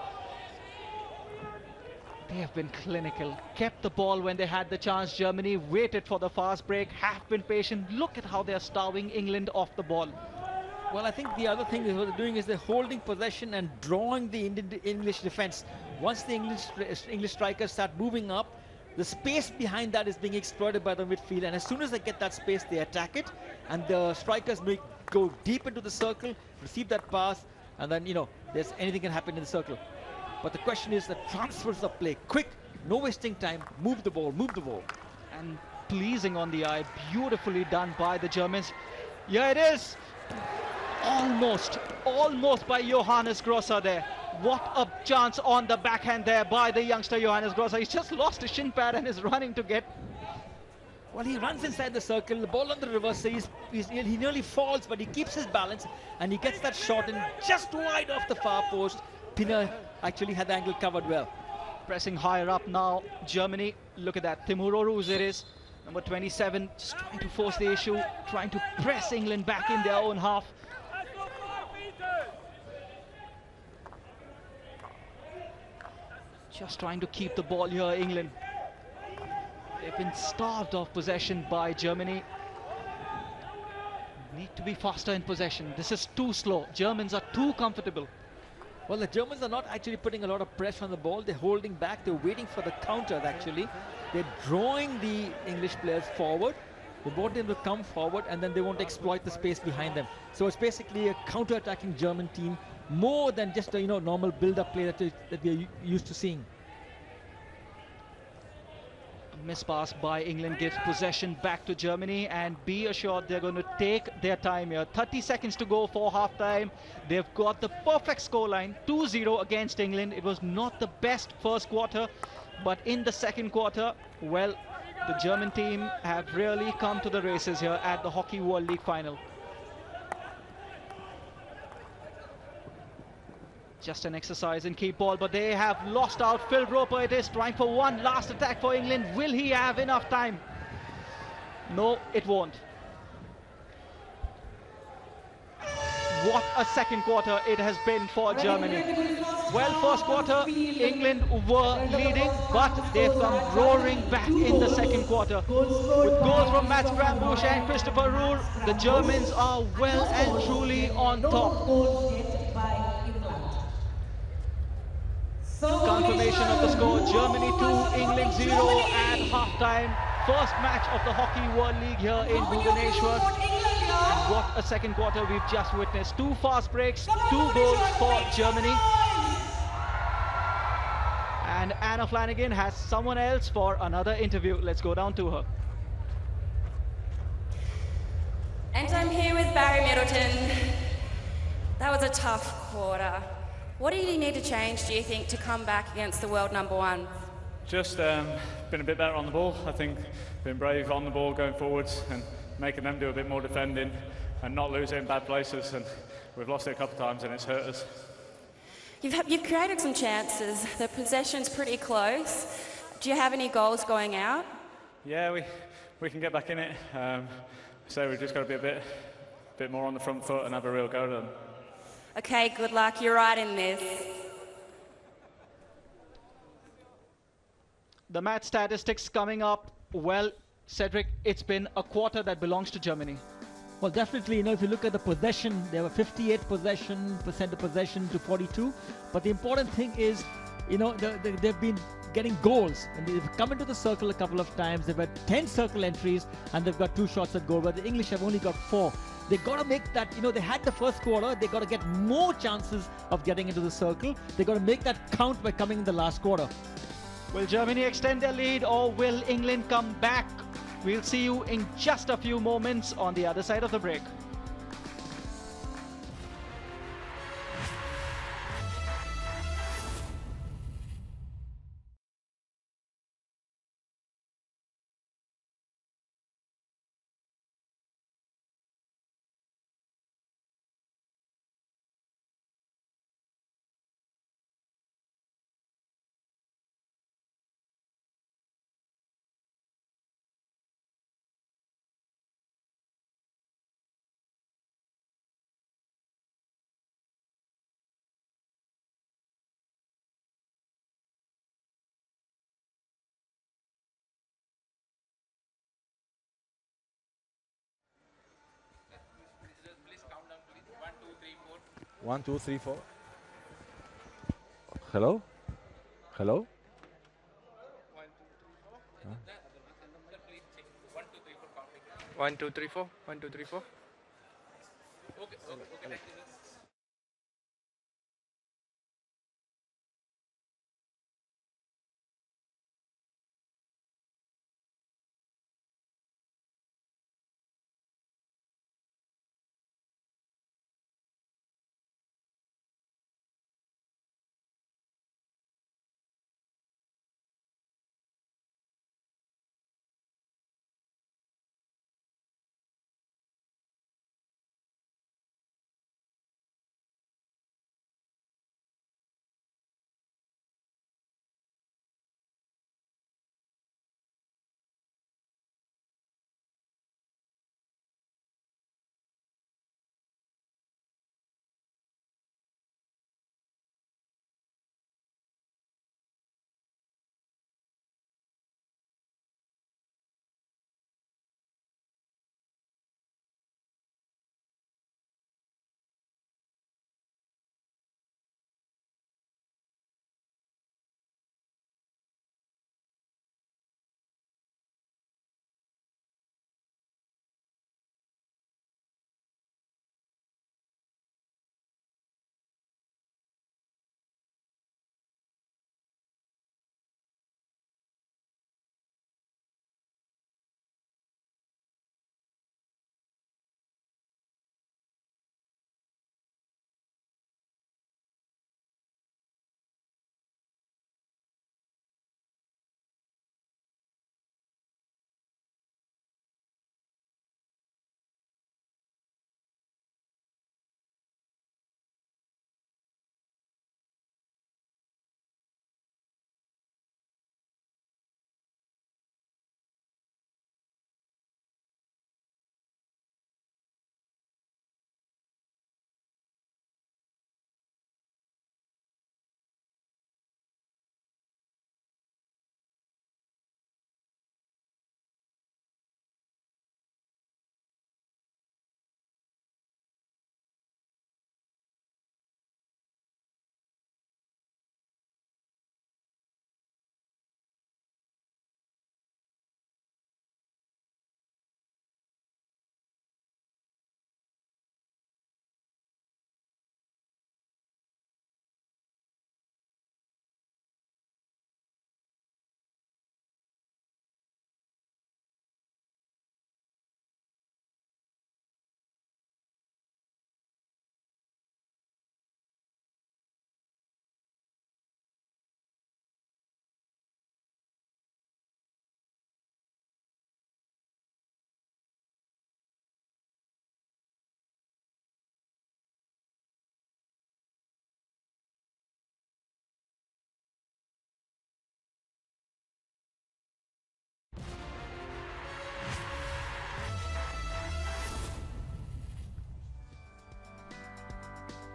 They have been clinical, kept the ball when they had the chance. Germany waited for the fast break, have been patient. Look at how they're starving England off the ball. Well, I think the other thing that they're doing is they're holding possession and drawing the English defense. Once the English strikers start moving up, the space behind that is being exploited by the midfield, and as soon as they get that space, they attack it, and the strikers may go deep into the circle, receive that pass, and then, you know, there's anything can happen in the circle. But the question is the transfers of play, quick, no wasting time, move the ball, move the ball. And pleasing on the eye, beautifully done by the Germans. Yeah, it is. Almost by Johannes Grosser there. What a chance on the backhand there by the youngster Johannes Grosser. He's just lost his shin pad and is running to get. Well, he runs inside the circle, the ball on the reverse, he nearly falls, but he keeps his balance, and he gets that shot in just wide off the far post. Pinner actually had the angle covered well. Pressing higher up now, Germany. Look at that, Timur Oruz it is. Number 27, just trying to force the issue, trying to press England back in their own half. Just trying to keep the ball here, England. They've been starved of possession by Germany. Need to be faster in possession. This is too slow. Germans are too comfortable. Well, the Germans are not actually putting a lot of pressure on the ball. They're holding back. They're waiting for the counter, actually. They're drawing the English players forward. They want them to come forward, and then they want to exploit the space behind them. So it's basically a counter-attacking German team, more than just a normal build-up play that we're used to seeing. Miss pass by England gives possession back to Germany, and be assured they're going to take their time here. 30 seconds to go for half-time. They've got the perfect scoreline, 2-0 against England. It was not the best first quarter, but in the second quarter, well, the German team have really come to the races here at the Hockey World League final. Just an exercise in keep ball, but they have lost out. Phil Roper it is, trying for one last attack for England. Will he have enough time? No, it won't. What a second quarter it has been for Germany. Well, first quarter, England were leading, but they've come roaring back in the second quarter. With goals from Mats Grambusch and Christopher Ruhr, the Germans are well and truly on top. Confirmation of the score, Germany 2, England 0 at halftime. First match of the Hockey World League here in Bhubaneswar. And what a second quarter we've just witnessed. 2 fast breaks, 2 goals for Germany. And Anna Flanagan has someone else for another interview. Let's go down to her. And I'm here with Barry Middleton. That was a tough quarter. What do you need to change, do you think, to come back against the world number one? Just been a bit better on the ball. I think been brave on the ball going forwards and making them do a bit more defending and not lose it in bad places. And we've lost it a couple of times and it's hurt us. You've created some chances. The possession's pretty close. Do you have any goals going out? Yeah, we can get back in it. So we've just got to be a bit more on the front foot and have a real go at them. Okay, good luck. You're right in this. The match statistics coming up. Well, Cedric, it's been a quarter that belongs to Germany. Well, definitely, if you look at the possession, there were 58% of possession to 42. But the important thing is, they've been getting goals. And they've come into the circle a couple of times. They've had 10 circle entries, and they've got 2 shots at goal. But the English have only got 4. They got to make that, they had the first quarter. They got to get more chances of getting into the circle. They got to make that count by coming in the last quarter. Will Germany extend their lead, or will England come back? We'll see you in just a few moments on the other side of the break. 1, 2, 3, 4. Hello? Hello? 1, 2, 3, 4. 1, 2, 3, 4. Okay.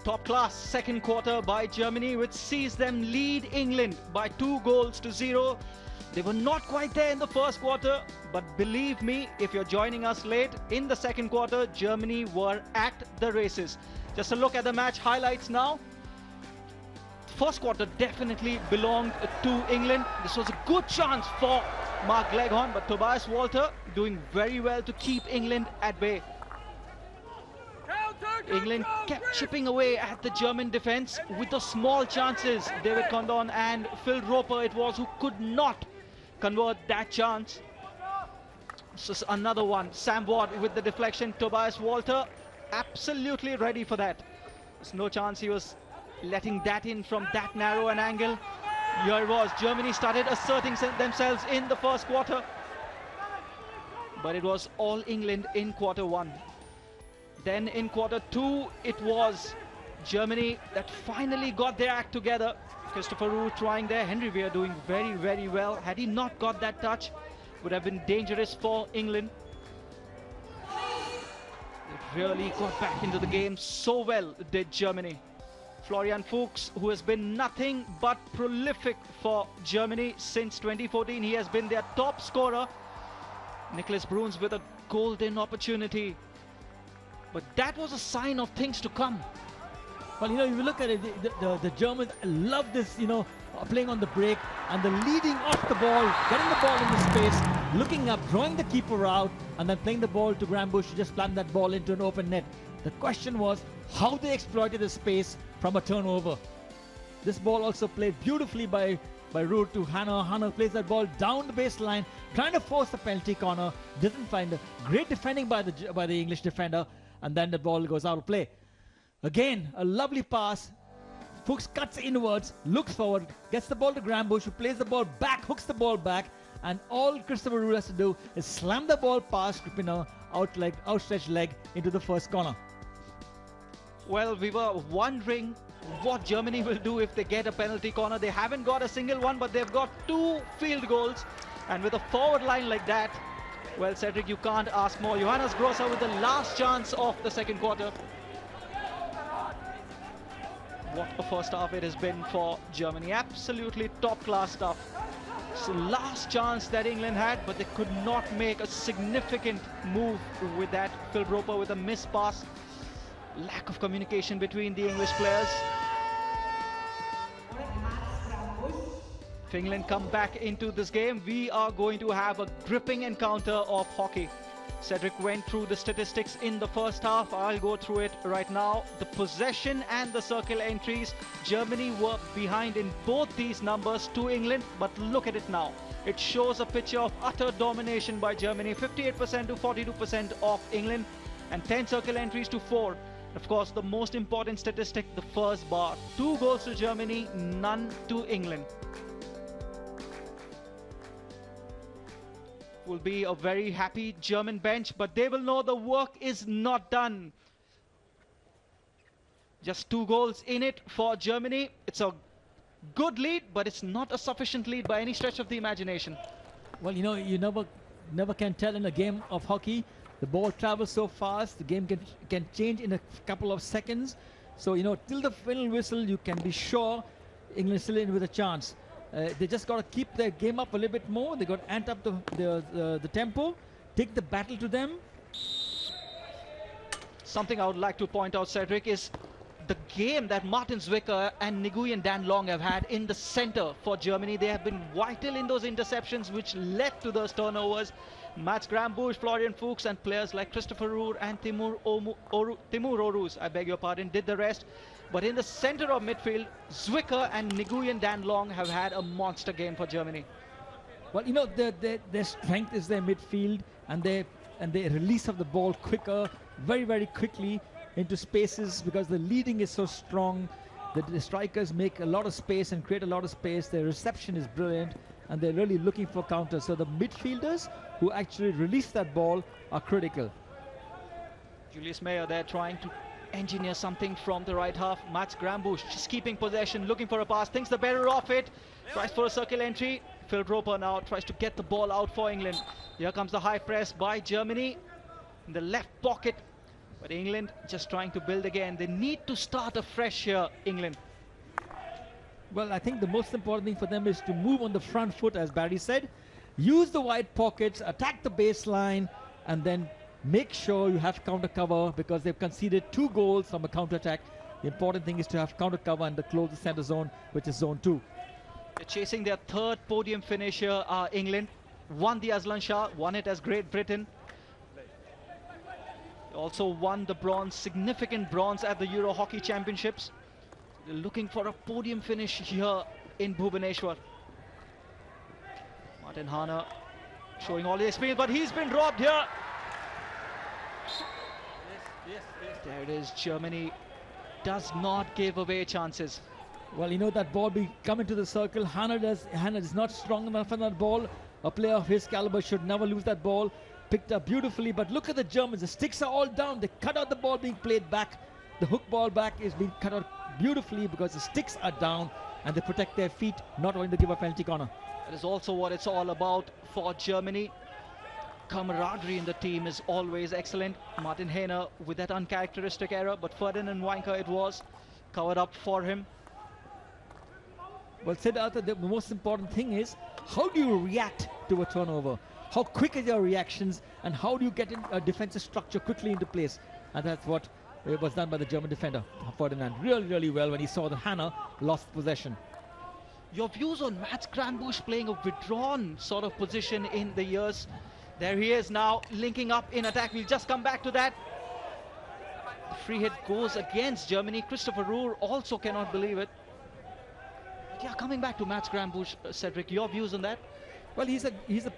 Top class second quarter by Germany, which sees them lead England by 2-0. They were not quite there in the first quarter, but believe me, if you're joining us late, in the second quarter, Germany were at the races. Just a look at the match highlights now. First quarter definitely belonged to England. This was a good chance for Mark Leghorn, but Tobias Walter doing very well to keep England at bay. England kept chipping away at the German defense with the small chances. David Condon and Phil Roper it was who could not convert that chance. This is another one. Sam Ward with the deflection. Tobias Walter absolutely ready for that. There's no chance he was letting that in from that narrow an angle. Here it was. Germany started asserting themselves in the first quarter, but it was all England in quarter one. Then in quarter two, it was Germany that finally got their act together. Christopher Roux trying there. Henry Weir doing very, very well. Had he not got that touch, would have been dangerous for England. It really got back into the game so well, did Germany. Florian Fuchs, who has been nothing but prolific for Germany since 2014. He has been their top scorer. Nicholas Bruns with a golden opportunity. But that was a sign of things to come. Well, you know, if you look at it, the Germans love this, you know, playing on the break and the leading off the ball, getting the ball into space, looking up, drawing the keeper out, and then playing the ball to Grambusch to just plant that ball into an open net. The question was how they exploited the space from a turnover. This ball also played beautifully by Root to Hannah. Hannah plays that ball down the baseline, trying to force the penalty corner. Doesn't find it. Great defending by the English defender, and then the ball goes out of play. Again, a lovely pass. Fuchs cuts inwards, looks forward, gets the ball to Grambusch, who plays the ball back, hooks the ball back, and all Christopher Root has to do is slam the ball past Skripiner, outstretched leg into the first corner. Well, we were wondering what Germany will do if they get a penalty corner. They haven't got a single one, but they've got 2 field goals. And with a forward line like that, well, Cedric, you can't ask more. Johannes Grosser with the last chance of the second quarter. What a first half it has been for Germany. Absolutely top-class stuff. It's the last chance that England had, but they could not make a significant move with that. Phil Roper with a missed pass. Lack of communication between the English players. If England come back into this game, we are going to have a gripping encounter of hockey. Cedric went through the statistics in the first half. I'll go through it right now. The possession and the circle entries, Germany were behind in both these numbers to England, but look at it now. It shows a picture of utter domination by Germany, 58% to 42% of England, and 10 circle entries to 4. Of course, the most important statistic, the first bar. 2 goals to Germany, none to England. Will be a very happy German bench, but they will know the work is not done. Just 2 goals in it for Germany. It's a good lead, but it's not a sufficient lead by any stretch of the imagination. Well, you know, you never can tell in a game of hockey. The ball travels so fast, the game can change in a couple of seconds. So, you know, till the final whistle, you can be sure England is still in with a chance. They just got to keep their game up a little bit more. They got to amp up the tempo, take the battle to them. Something I would like to point out, Cedric, is the game that Martin Zwicker and Nguyen Dan Long have had in the center for Germany. They have been vital in those interceptions which led to those turnovers. Mats Grambusch, Florian Fuchs, and players like Christopher Roer and Timur Oruz, I beg your pardon, did the rest. But in the center of midfield, Zwicker and Nguyen Dan Long have had a monster game for Germany. Well, you know, their strength is their midfield, and their release of the ball quicker, very, very quickly into spaces, because the leading is so strong. The strikers make a lot of space and create a lot of space. Their reception is brilliant, and they're really looking for counters. So the midfielders who actually release that ball are critical. Julius Meyer there trying to engineer something from the right half. Mats Grambusch just keeping possession, looking for a pass, thinks the better of it, tries for a circle entry. Phil Roper now tries to get the ball out for England. Here comes the high press by Germany in the left pocket, but England just trying to build again. They need to start afresh here, England. Well, I think the most important thing for them is to move on the front foot, as Barry said. Use the wide pockets, attack the baseline, and then make sure you have counter cover, because they've conceded 2 goals from a counter attack. The important thing is to have counter cover in the closest center zone, which is zone 2. They're chasing their 3rd podium finish here, England. Won the Aslan Shah, won it as Great Britain. They also won the bronze, significant bronze at the Euro Hockey Championships. They're looking for a podium finish here in Bhubaneswar. Martin Hannah showing all the experience, but he's been robbed here. There it is. Germany does not give away chances. Well, you know, that ball be coming to the circle. Hannah is not strong enough on that ball. A player of his caliber should never lose that ball. Picked up beautifully, but look at the Germans. The sticks are all down. They cut out the ball being played back. The hook ball back is being cut out beautifully because the sticks are down, and they protect their feet, not only to give a penalty corner. That is also what it's all about for Germany. Camaraderie in the team is always excellent. Martin Hainer with that uncharacteristic error, but Ferdinand Weinker, it was covered up for him. Well, Siddhartha, the most important thing is, how do you react to a turnover? How quick are your reactions, and how do you get a defensive structure quickly into place? And that's what it was done by the German defender, Ferdinand. Really well when he saw that Hannah lost possession. Your views on Mats Granbush playing a withdrawn sort of position in the years. There he is now, linking up in attack. We'll just come back to that. The free hit goes against Germany. Christopher Rohr also cannot believe it. But yeah, coming back to Mats Granbush, Cedric, your views on that? Well, he's a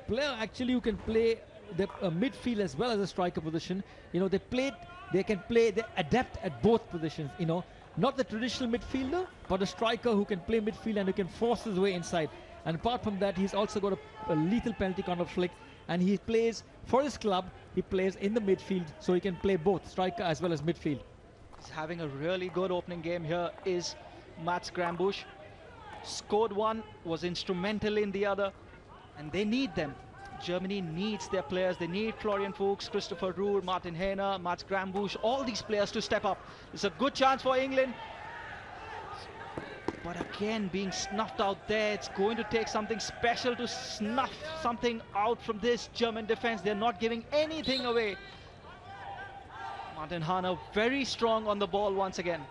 player actually who can play the midfield as well as a striker position. You know, they're adept at both positions. You know, not the traditional midfielder, but a striker who can play midfield and who can force his way inside. And apart from that, he's also got a lethal penalty corner flick, and he plays for his club. He plays in the midfield, so he can play both striker as well as midfield. He's having a really good opening game here. Is Mats Granbush. Scored one, was instrumental in the other, and they need them. Germany needs their players. They need Florian Fuchs, Christopher Rohr, Martin Hähner, Mats Granbush, all these players to step up. It's a good chance for England. But again, being snuffed out there, it's going to take something special to snuff something out from this German defense. They're not giving anything away. Martin Hähner very strong on the ball once again.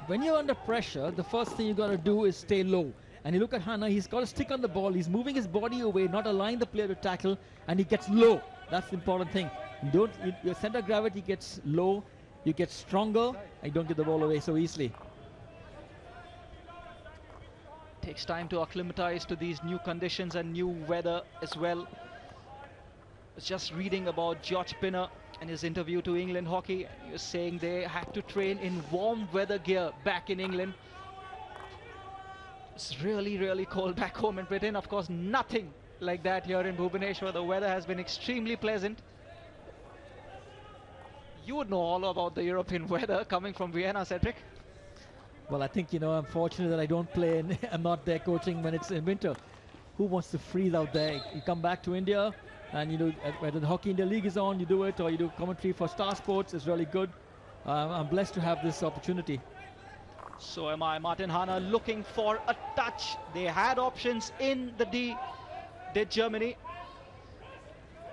When you're under pressure, the first thing you got to do is stay low. And you look at Hähner, he's got to stick on the ball. He's moving his body away, not allowing the player to tackle, and he gets low. That's the important thing. Your center of gravity gets low, you get stronger, and you don't get the ball away so easily. Takes time to acclimatize to these new conditions and new weather as well. I was just reading about George Pinner and his interview to England Hockey. He was saying they had to train in warm weather gear back in England. It's really cold back home in Britain. Of course, nothing like that here in Bhubaneswar. The weather has been extremely pleasant. You would know all about the European weather coming from Vienna, Cedric. Well, I think, you know, I'm fortunate that I don't play and I'm not there coaching when it's in winter. Who wants to freeze out there? You come back to India and, you know, whether the Hockey India League is on, you do it, or you do commentary for Star Sports. It's really good. I'm blessed to have this opportunity. So am I. Martin Hähner looking for a touch. They had options in the D, did Germany.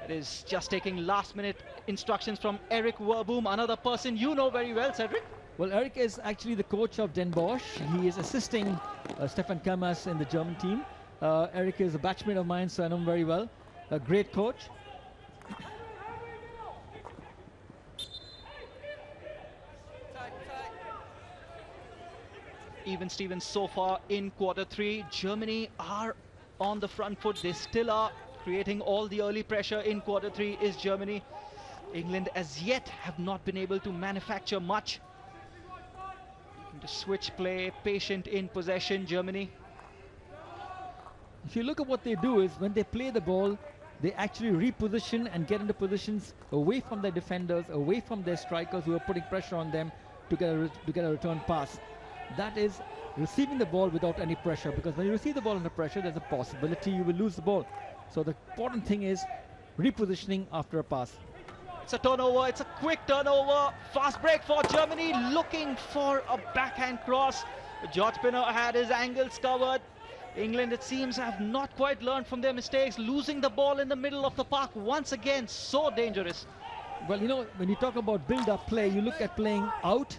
It is just taking last minute instructions from Eric Werboom, another person you know very well, Cedric. Well, Eric is actually the coach of Den Bosch. He is assisting Stefan Kammas in the German team. Eric is a batchmate of mine, so I know him very well. A great coach. Even Stevens so far in quarter three. Germany are on the front foot. They still are creating all the early pressure in quarter three is Germany. England as yet have not been able to manufacture much. To switch play, patient in possession, Germany. If you look at what they do is when they play the ball, they actually reposition and get into positions away from their defenders, away from their strikers who are putting pressure on them to get a return pass. That is receiving the ball without any pressure, because when you receive the ball under pressure, there's a possibility you will lose the ball. So the important thing is repositioning after a pass. It's a turnover, it's a quick turnover. Fast break for Germany, looking for a backhand cross. George Pinner had his angles covered. England, it seems, have not quite learned from their mistakes, losing the ball in the middle of the park once again. So dangerous. Well, you know, when you talk about build-up play, you look at playing out,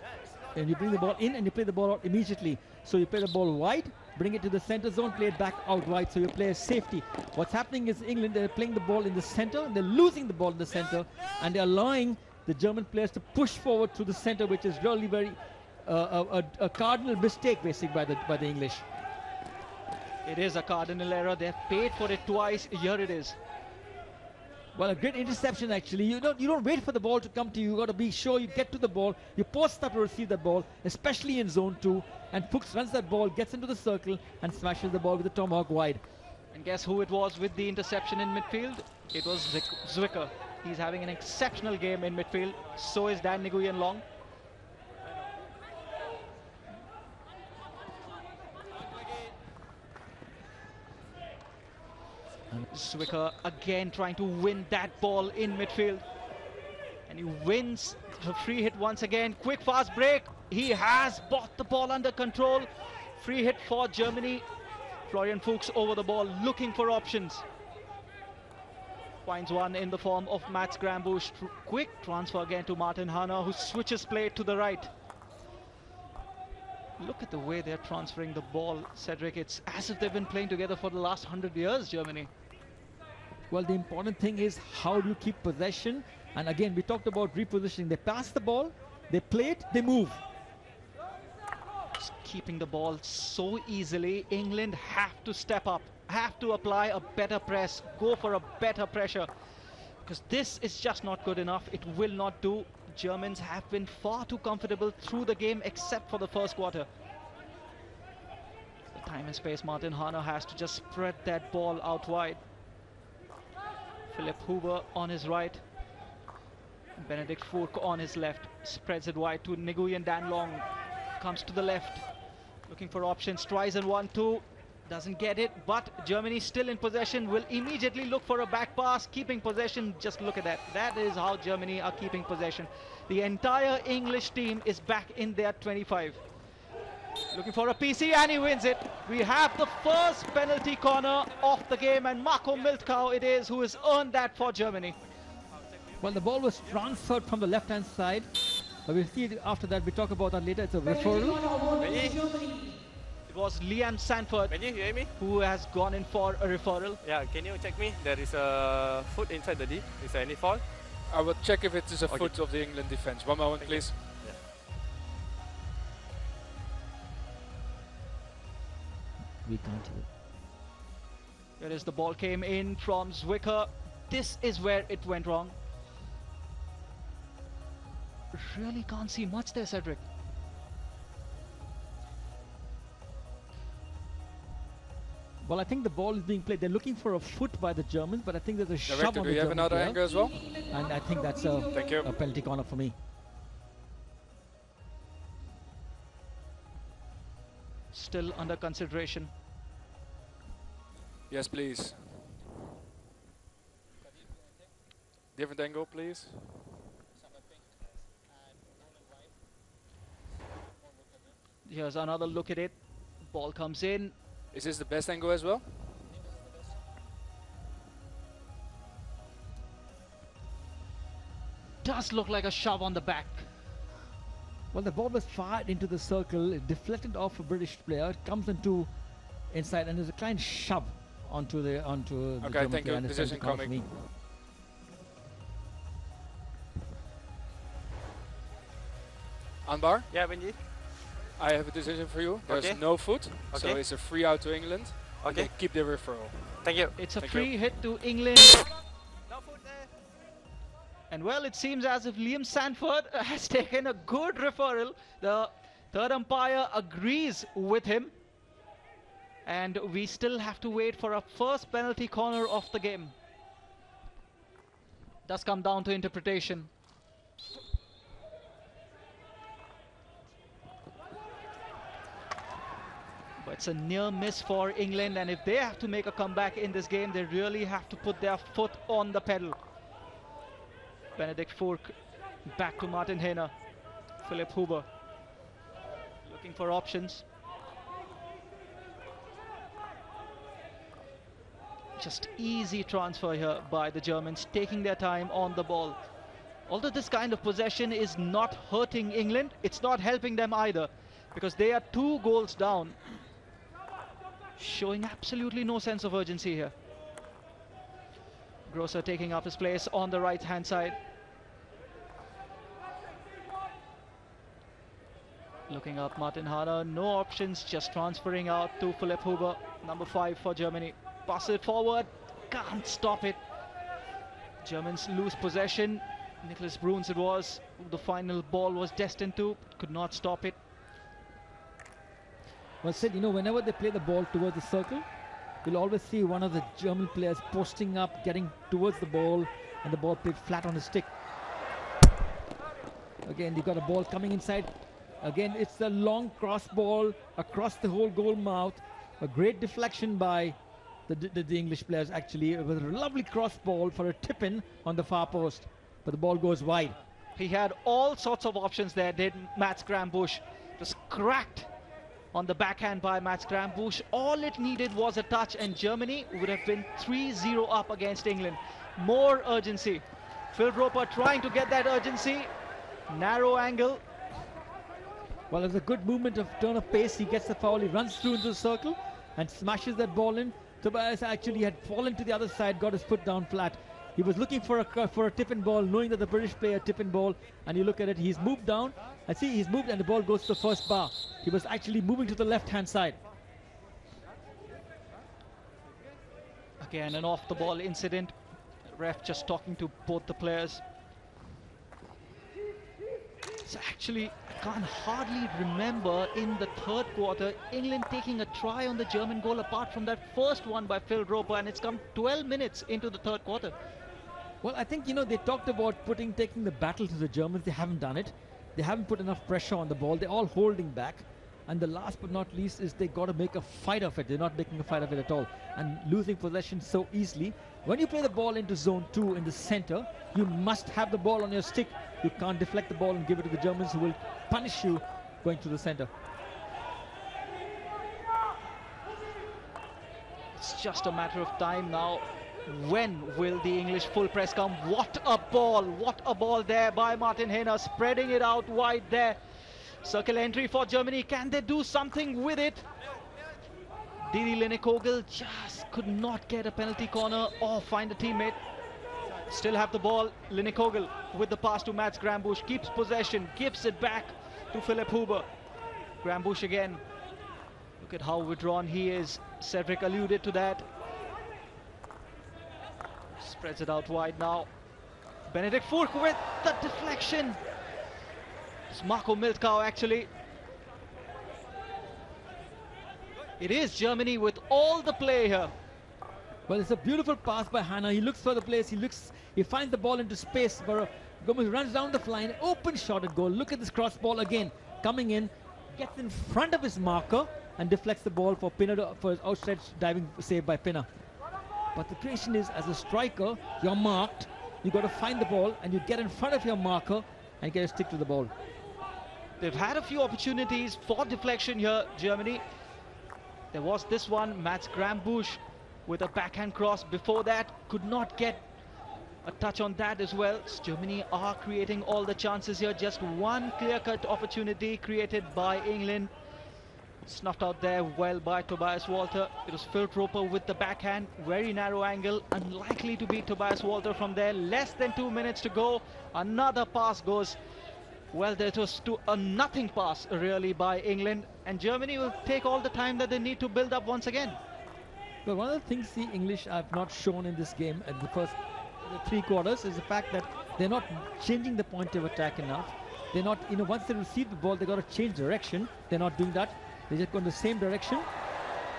and you bring the ball in and you play the ball out immediately. So you play the ball wide, bring it to the center zone, play it back out wide, so you play a safety. What's happening is England, they're playing the ball in the center, they're losing the ball in the center, and they're allowing the German players to push forward to the center, which is really very a cardinal mistake, basically, by the English. It is a cardinal error. They've paid for it twice. Here it is. Well, a great interception actually. You don't wait for the ball to come to you. You got to be sure you get to the ball. You post up to receive the ball, especially in zone 2. And Fuchs runs that ball, gets into the circle, and smashes the ball with the tomahawk wide. And guess who it was with the interception in midfield? It was Zwicker. He's having an exceptional game in midfield. So is Dan Nguyen Long. Zwicker again trying to win that ball in midfield. And he wins the free hit once again. Quick fast break. He has brought the ball under control. Free hit for Germany. Florian Fuchs over the ball, looking for options. Finds one in the form of Mats Grambusch. Quick transfer again to Martin Hanna, who switches play to the right. Look at the way they're transferring the ball, Cedric. It's as if they've been playing together for the last 100 years, Germany. Well, the important thing is how do you keep possession? And again, we talked about repositioning. They pass the ball, they play it, they move. Just keeping the ball so easily. England have to step up, have to apply a better press, go for a better pressure, because this is just not good enough. It will not do. Germans have been far too comfortable through the game, except for the first quarter. The time and space Martin Hanna has to just spread that ball out wide. Philipp Huber on his right, Benedikt Furk on his left, spreads it wide to Nguyen Dan Long, comes to the left, looking for options, tries and 1-2, doesn't get it, but Germany still in possession, will immediately look for a back pass, keeping possession. Just look at that. That is how Germany are keeping possession. The entire English team is back in their 25. Looking for a PC, and he wins it. We have the first penalty corner of the game, and Marco Miltkau it is who has earned that for Germany. Well, the ball was transferred from the left-hand side. We'll see it after that. We talk about that later. It's a referral. It was Liam Sanford who has gone in for a referral. Yeah, can you check me? There is a foot inside the D. Is there any fault? I will check if it is a foot of the England defense. One moment, please. Yeah. We can't hear. Here is the ball came in from Zwicker. This is where it went wrong. Really can't see much there, Cedric. Well, I think the ball is being played. They're looking for a foot by the Germans, but I think there's a shove on the do you have another angle as well? And I think that's a penalty corner for me. Still under consideration. Yes, please. Different angle, please. Here's another look at it. Ball comes in. Is this the best angle as well? Does look like a shove on the back. Well, the ball was fired into the circle. It deflected off a British player. It comes into inside, and there's a kind shove onto the Okay, German thank player. you. Decision coming. Anbar? Yeah, Benji. I have a decision for you. There's no foot, so it's a free out to England. Okay. Keep the referral. Thank you. It's a free hit to England. No foot there. And well, it seems as if Liam Sanford has taken a good referral. The third umpire agrees with him. And we still have to wait for a first penalty corner of the game. Does come down to interpretation. But it's a near miss for England, and if they have to make a comeback in this game, they really have to put their foot on the pedal. Benedikt Furk back to Martin Hanna. Philipp Huber looking for options. Just easy transfer here by the Germans, taking their time on the ball. Although this kind of possession is not hurting England, it's not helping them either, because they are 2 goals down. Showing absolutely no sense of urgency here. Grosser taking up his place on the right hand side. Looking up Martin Hanna, no options, just transferring out to Philipp Huber, number 5 for Germany. Pass it forward, can't stop it. Germans lose possession. Nicholas Bruns it was, the final ball was destined to, could not stop it. Well, Sid, you know, whenever they play the ball towards the circle, you'll always see one of the German players posting up, getting towards the ball, and the ball played flat on his stick. Again, you got a ball coming inside. Again, it's a long cross ball across the whole goal mouth. A great deflection by the English players, actually. It was a lovely cross ball for a tip-in on the far post, but the ball goes wide. He had all sorts of options there, did Mats Grambusch. Just cracked on the backhand by Mats Grambusch. All it needed was a touch and Germany would have been 3-0 up against England. More urgency. Phil Roper trying to get that urgency. Narrow angle. Well, there's a good movement of turn of pace. He gets the foul, he runs through into the circle and smashes that ball in. Tobias actually had fallen to the other side, got his foot down flat. He was looking for a tip-in ball, knowing that the British play a tip-in ball, and you look at it, he's moved down. I see he's moved and the ball goes to the first bar. He was actually moving to the left-hand side. Again, an off-the-ball incident. Ref just talking to both the players. So actually, I can't hardly remember in the third quarter England taking a try on the German goal apart from that first one by Phil Roper, and it's come 12 minutes into the third quarter. Well, I think, you know, they talked about taking the battle to the Germans. They haven't done it. They haven't put enough pressure on the ball. They're all holding back. And the last but not least is they got to make a fight of it. They're not making a fight of it at all. And losing possession so easily. When you play the ball into zone 2 in the center, you must have the ball on your stick. You can't deflect the ball and give it to the Germans, who will punish you going to the center. It's just a matter of time now. When will the English full press come? What a ball there by Martin Hehner, spreading it out wide there. Circle entry for Germany. Can they do something with it? Didi Linnekogel just could not get a penalty corner or find a teammate. Still have the ball. Linnekogel with the pass to Mats Grambusch, keeps possession, gives it back to Philipp Huber. Grambusch again. Look at how withdrawn he is. Cedric alluded to that. Spreads it out wide now. Benedikt Furch with the deflection. It's Marco Miltkau actually. It is Germany with all the play here. Well, it's a beautiful pass by Hehner. He looks for the place. He finds the ball into space. Gomez runs down the line. Open shot at goal. Look at this cross ball again. Coming in. Gets in front of his marker and deflects the ball for Pinner, for his outstretched diving save by Pinner. But the question is, as a striker, you're marked. You got to find the ball and you get in front of your marker and get a stick to the ball. They've had a few opportunities for deflection here, Germany. There was this one, Mats Grambusch with a backhand cross. Before that, could not get a touch on that as well. So Germany are creating all the chances here. Just one clear-cut opportunity created by England. Snuffed out there well by Tobias Walter. It was Phil Roper with the backhand. Very narrow angle. Unlikely to beat Tobias Walter from there. Less than 2 minutes to go. Another pass goes. Well, that was to a nothing pass really by England. And Germany will take all the time that they need to build up once again. But one of the things the English have not shown in this game at the first 3 quarters is the fact that they're not changing the point of attack enough. They're not, you know, once they receive the ball, they got to change direction. They're not doing that. They just go in the same direction.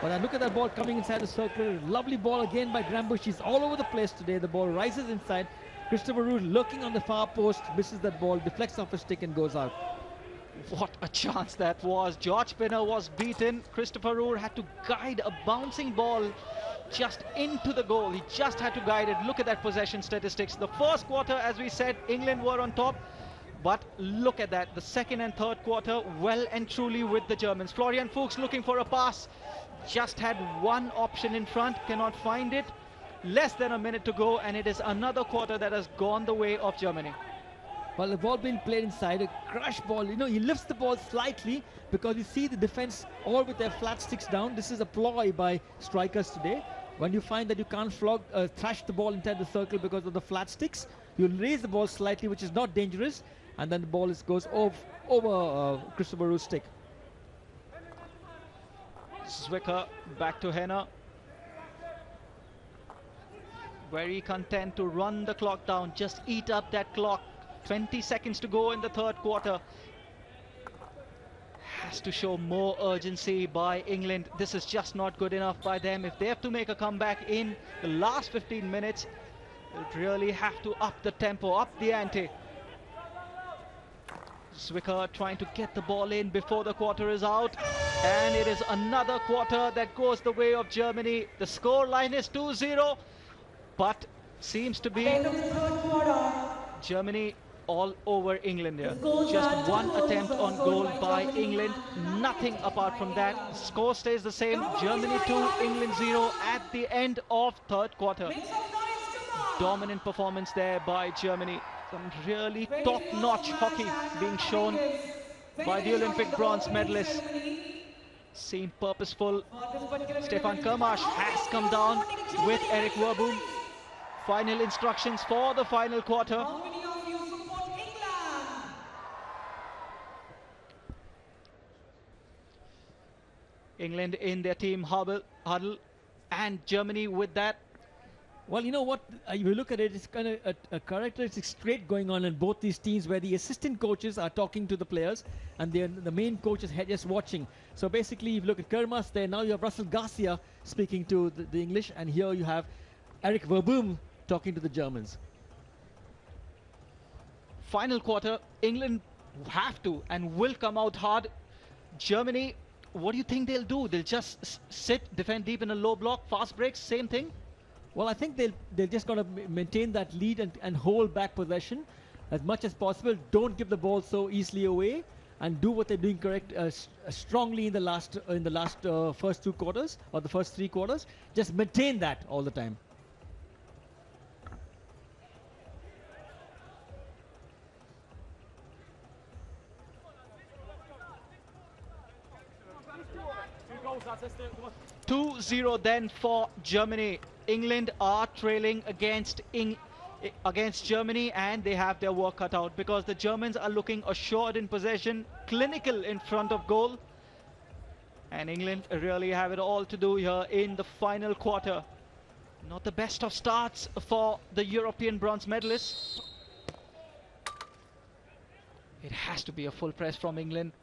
But I look at that ball coming inside the circle. Lovely ball again by Grambusch. He's all over the place today. The ball rises inside. Christopher Roos lurking on the far post, misses that ball, deflects off his stick and goes out. What a chance that was. George Pinner was beaten. Christopher Roos had to guide a bouncing ball just into the goal. He just had to guide it. Look at that possession statistics. The first quarter, as we said, England were on top. But look at that, the second and third quarter, well and truly with the Germans. Florian Fuchs looking for a pass, just had one option in front, cannot find it. Less than a minute to go, and it is another quarter that has gone the way of Germany. Well, the ball being played inside, a crash ball. You know, he lifts the ball slightly because you see the defense all with their flat sticks down. This is a ploy by strikers today. When you find that you can't thrash the ball inside the circle because of the flat sticks, you'll raise the ball slightly, which is not dangerous. And then the ball goes over Christopher Roos' stick. Zwicker back to Hehner. Very content to run the clock down, just eat up that clock. 20 seconds to go in the third quarter. Has to show more urgency by England. This is just not good enough by them. If they have to make a comeback in the last 15 minutes, they'll really have to up the tempo, up the ante. Zwicker trying to get the ball in before the quarter is out, and it is another quarter that goes the way of Germany. The score line is 2-0, but seems to be Germany all over England here. Just one attempt on goal by England, nothing apart from that. Score stays the same, Germany 2, England 0 at the end of third quarter. Dominant performance there by Germany. Some really top-notch hockey being shown by the Olympic bronze medalists. Seemed purposeful. Stefan Kermash has come down with Eric Verboom. Final instructions for the final quarter. England in their team huddle, and Germany with that. Well, you know what, if you look at it, it's kind of a characteristic trait going on in both these teams, where the assistant coaches are talking to the players and the main coaches are just watching. So basically, if you look at Kermas there, now you have Russell Garcia speaking to the English, and here you have Eric Verboom talking to the Germans. Final quarter, England have to and will come out hard. Germany, what do you think they'll do? They'll just sit, defend deep in a low block, fast breaks, same thing? Well, I think they're just going to maintain that lead and hold back possession as much as possible. Don't give the ball so easily away, and do what they're doing strongly in the last first 2 quarters or the first 3 quarters. Just maintain that all the time. Two 2-0 then for Germany. England are trailing against Germany, and they have their work cut out because the Germans are looking assured in possession, clinical in front of goal, and England really have it all to do here in the final quarter. Not the best of starts for the European bronze medalists. It has to be a full press from England.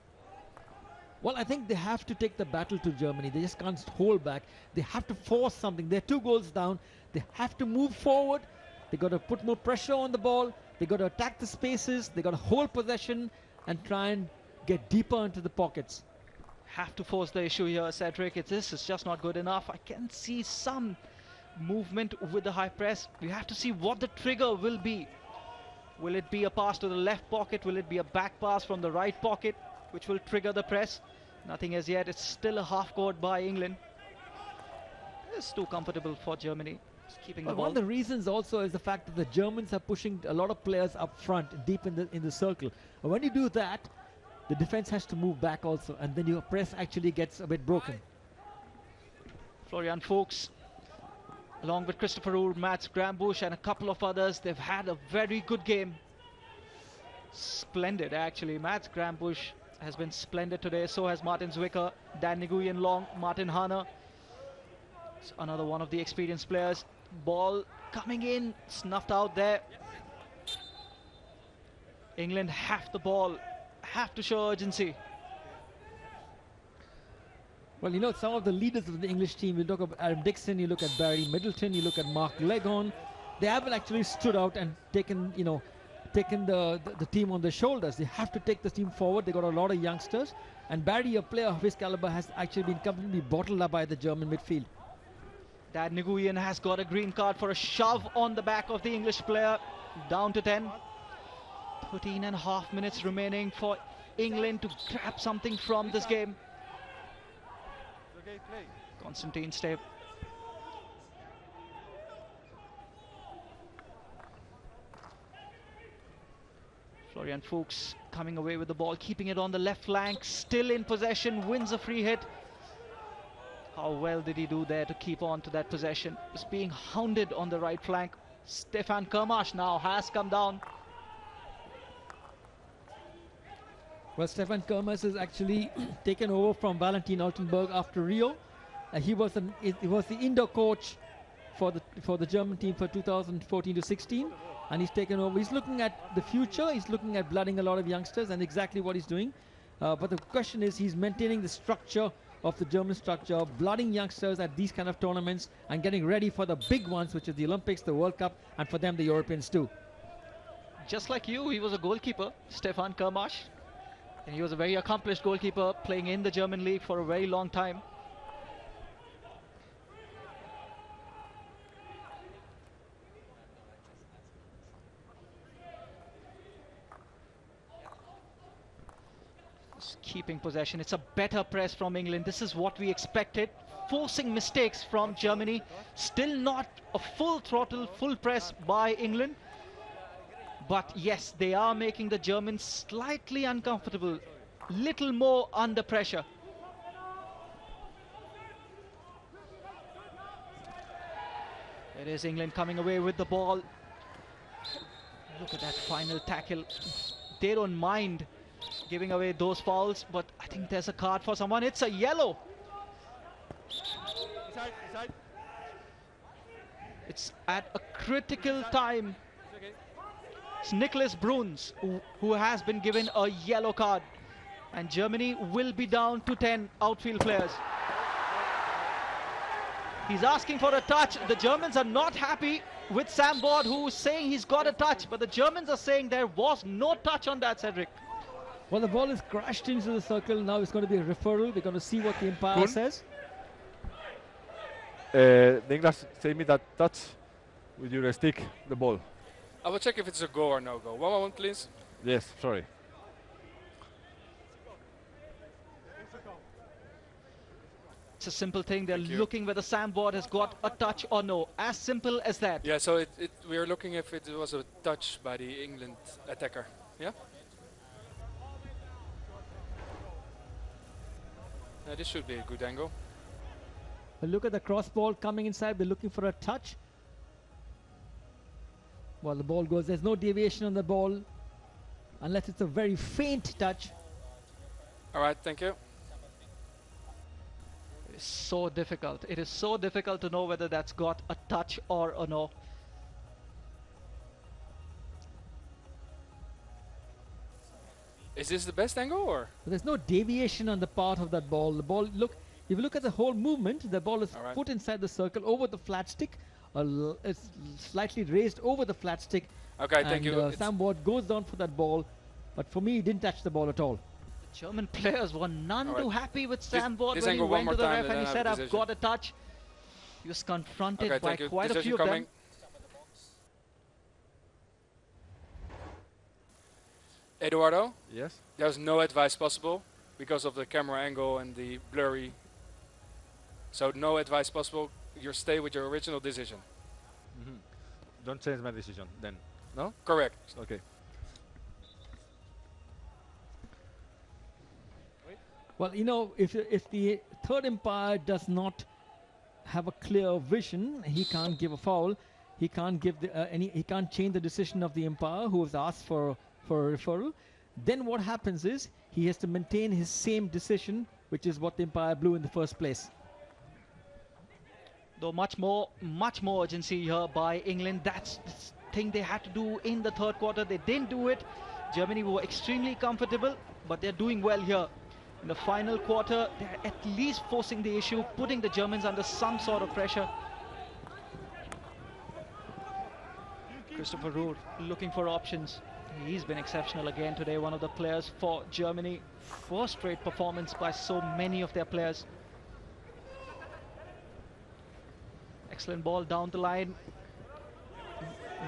Well, I think they have to take the battle to Germany. They just can't hold back. They have to force something. They're 2 goals down. They have to move forward. They got to put more pressure on the ball. They got to attack the spaces. They got to hold possession and try and get deeper into the pockets. Have to force the issue here, Cedric. This is just not good enough. I can see some movement with the high press. We have to see what the trigger will be. Will it be a pass to the left pocket? Will it be a back pass from the right pocket, which will trigger the press? Nothing as yet. It's still a half court by England. It's too comfortable for Germany. Just keeping the ball. One of the reasons also is the fact that the Germans are pushing a lot of players up front, deep in the circle. And when you do that, the defense has to move back also, and then your press actually gets a bit broken. Florian Fuchs, along with Christopher Rood, Mats Grambusch and a couple of others, they've had a very good game. Splendid, actually. Mats Grambusch has been splendid today. So has Martin Zwicker, Dan Nguyen Long, Martin Hanna. It's another one of the experienced players. Ball coming in, snuffed out there. England have the ball, have to show urgency. Well, you know, some of the leaders of the English team, you look at Adam Dixon, you look at Barry Middleton, you look at Mark Leghorn, they haven't actually stood out and taken the team on their shoulders. They have to take the team forward. They got a lot of youngsters, and Barry, a player of his caliber, has actually been completely bottled up by the German midfield. Dan Nguyen has got a green card for a shove on the back of the English player. Down to 10. 13.5 minutes remaining for England to grab something from this game. Constantine Stave. Florian Fuchs coming away with the ball, keeping it on the left flank, still in possession, wins a free hit. How well did he do there to keep on to that possession? Is being hounded on the right flank. Stefan Kermash now has come down. Well, Stefan Kermash has actually taken over from Valentin Altenberg after Rio. He was the indoor coach for the German team for 2014 to 16, and he's taken over. He's looking at the future. He's looking at blooding a lot of youngsters, and exactly what he's doing. But the question is, he's maintaining the structure of the German structure, blooding youngsters at these kind of tournaments and getting ready for the big ones, which is the Olympics, the World Cup, and for them, the Europeans too. Just like you, he was a goalkeeper, Stefan Kermash. And he was a very accomplished goalkeeper, playing in the German league for a very long time. keeping possession. It's a better press from England. This is what we expected. Forcing mistakes from Germany. Still not a full throttle, full press by England. But yes, they are making the Germans slightly uncomfortable. Little more under pressure. It is England coming away with the ball. Look at that final tackle. They don't mind giving away those fouls, but I think there's a card for someone. It's a yellow. It's at a critical time. It's Nicholas Bruns who has been given a yellow card, and Germany will be down to 10 outfield players. He's asking for a touch. The Germans are not happy with Sam Ward, who's saying he's got a touch, but the Germans are saying there was no touch on that, Cedric. Well, the ball is crashed into the circle. Now it's going to be a referral. We're going to see what the umpire says. Niklas, say me that touch with your stick, the ball. I will check if it's a go or no go. 1 moment, please. Yes, sorry. It's a simple thing. They're looking whether Sam Ward has got a touch or no. As simple as that. Yeah, so we are looking if it was a touch by the England attacker. Yeah? This should be a good angle. But look at the cross ball coming inside. They're looking for a touch. Well, the ball goes. There's no deviation on the ball unless it's a very faint touch. All right, thank you. It is so difficult. It is so difficult to know whether that's got a touch or a no. Is this the best angle or? There's no deviation on the part of that ball. The ball, look, if you look at the whole movement, the ball is put inside the circle over the flat stick. It's slightly raised over the flat stick. Okay, thank you. Sam Ward goes down for that ball, but for me, he didn't touch the ball at all. The German players were none too happy with Sam Ward when he went to the ref and he said, I've got a touch. He was confronted by quite a few of them. Eduardo? Yes? There's no advice possible because of the camera angle and the blurry. So no advice possible. You stay with your original decision. Don't change my decision then. No? Correct. Okay. Well, you know, if the third umpire does not have a clear vision, he can't give a foul. He can't give he can't change the decision of the umpire who has asked for a referral. Then what happens is he has to maintain his same decision, which is what the umpire blew in the first place. Though much more urgency here by England. That's the thing they had to do in the third quarter. They didn't do it. Germany were extremely comfortable, but they're doing well here. In the final quarter, they're at least forcing the issue, putting the Germans under some sort of pressure. Christopher Ruud looking for options. He's been exceptional again today, one of the players for Germany. First-rate performance by so many of their players. Excellent ball down the line.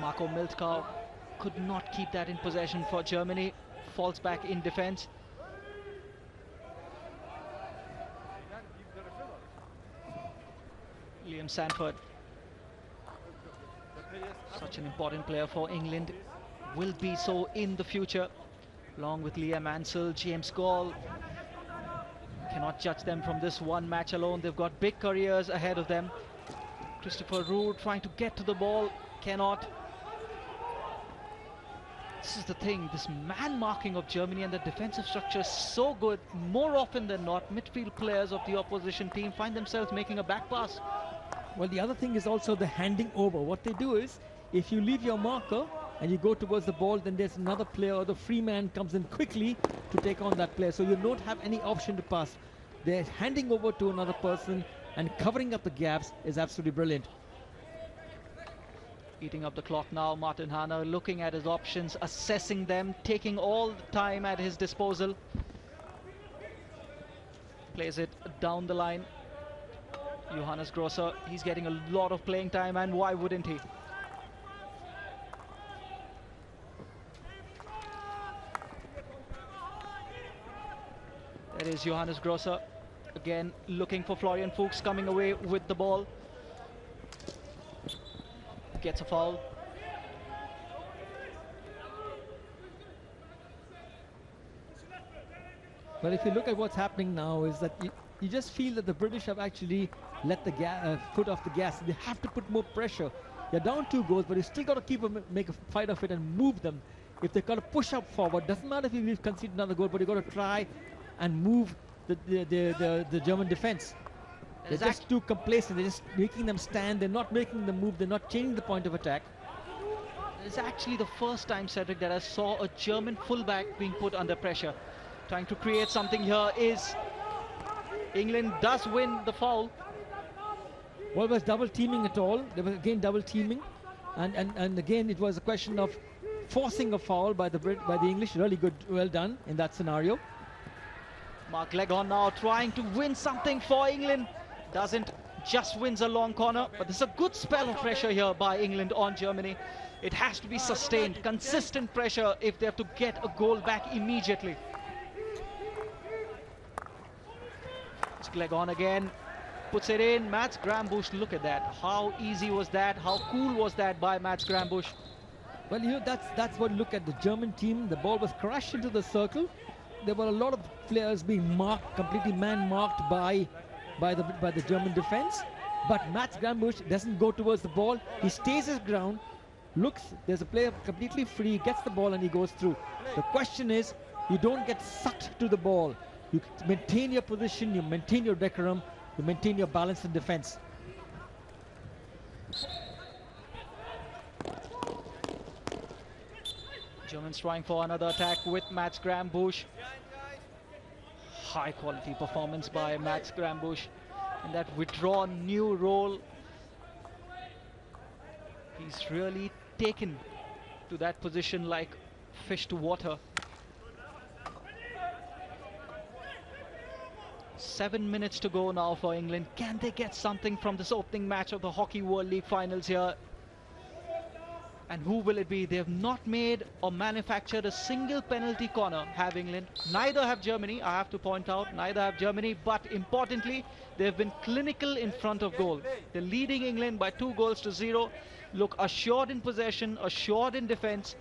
Marco Miltkow could not keep that in possession for Germany. Falls back in defense. Liam Sanford, such an important player for England, will be so in the future, along with Liam Ansell, James Gall. Cannot judge them from this one match alone. They've got big careers ahead of them. Christopher Ruud trying to get to the ball, cannot. This is the thing, this man marking of Germany and the defensive structure is so good. More often than not, midfield players of the opposition team find themselves making a back pass. Well, the other thing is also the handing over. What they do is, if you leave your marker and you go towards the ball, then there's another player or the free man comes in quickly to take on that player. So you don't have any option to pass. They're handing over to another person and covering up the gaps is absolutely brilliant. Eating up the clock now, Martin Hanna looking at his options, assessing them, taking all the time at his disposal. Plays it down the line. Johannes Grosser, he's getting a lot of playing time, and why wouldn't he? is Johannes Grosser. Again, looking for Florian Fuchs, coming away with the ball. Gets a foul. Well, if you look at what's happening now, is that you just feel that the British have actually let the foot off the gas. They have to put more pressure. They're down 2 goals, but you still got to keep them, make a fight of it and move them. If they've got to push up forward, doesn't matter if you concede another goal, but you've got to try and move the German defense. They're just too complacent. They're just making them stand. They're not making them move. They're not changing the point of attack. It's actually the first time, Cedric, that I saw a German fullback being put under pressure. Trying to create something here is England does win the foul. Well, it was double teaming at all. They were again double teaming, and again it was a question of forcing a foul by the English. Really good, well done in that scenario. Mark Legon now trying to win something for England. Doesn't, just wins a long corner, but there's a good spell of pressure here by England on Germany. It has to be sustained, consistent pressure if they have to get a goal back immediately. It's Legon again, puts it in. Mats Grambusch, look at that. How easy was that? How cool was that by Mats Grambusch? Well, you know, that's what, look at the German team. The ball was crushed into the circle. There were a lot of players being marked, completely man-marked by the German defense. But Mats Grambusch doesn't go towards the ball. He stays his ground, looks, there's a player completely free, gets the ball and he goes through. The question is, you don't get sucked to the ball. You maintain your position, you maintain your decorum, you maintain your balance in defense. Germans trying for another attack with Mats Grambusch. High quality performance by Mats Grambusch in that withdrawn new role. He's really taken to that position like fish to water. 7 minutes to go now for England. Can they get something from this opening match of the Hockey World League finals here? And who will it be? They have not made or manufactured a single penalty corner, have England. Neither have Germany, I have to point out. Neither have Germany, but importantly, they have been clinical in front of goal. They're leading England by 2-0. Look assured in possession, assured in defense.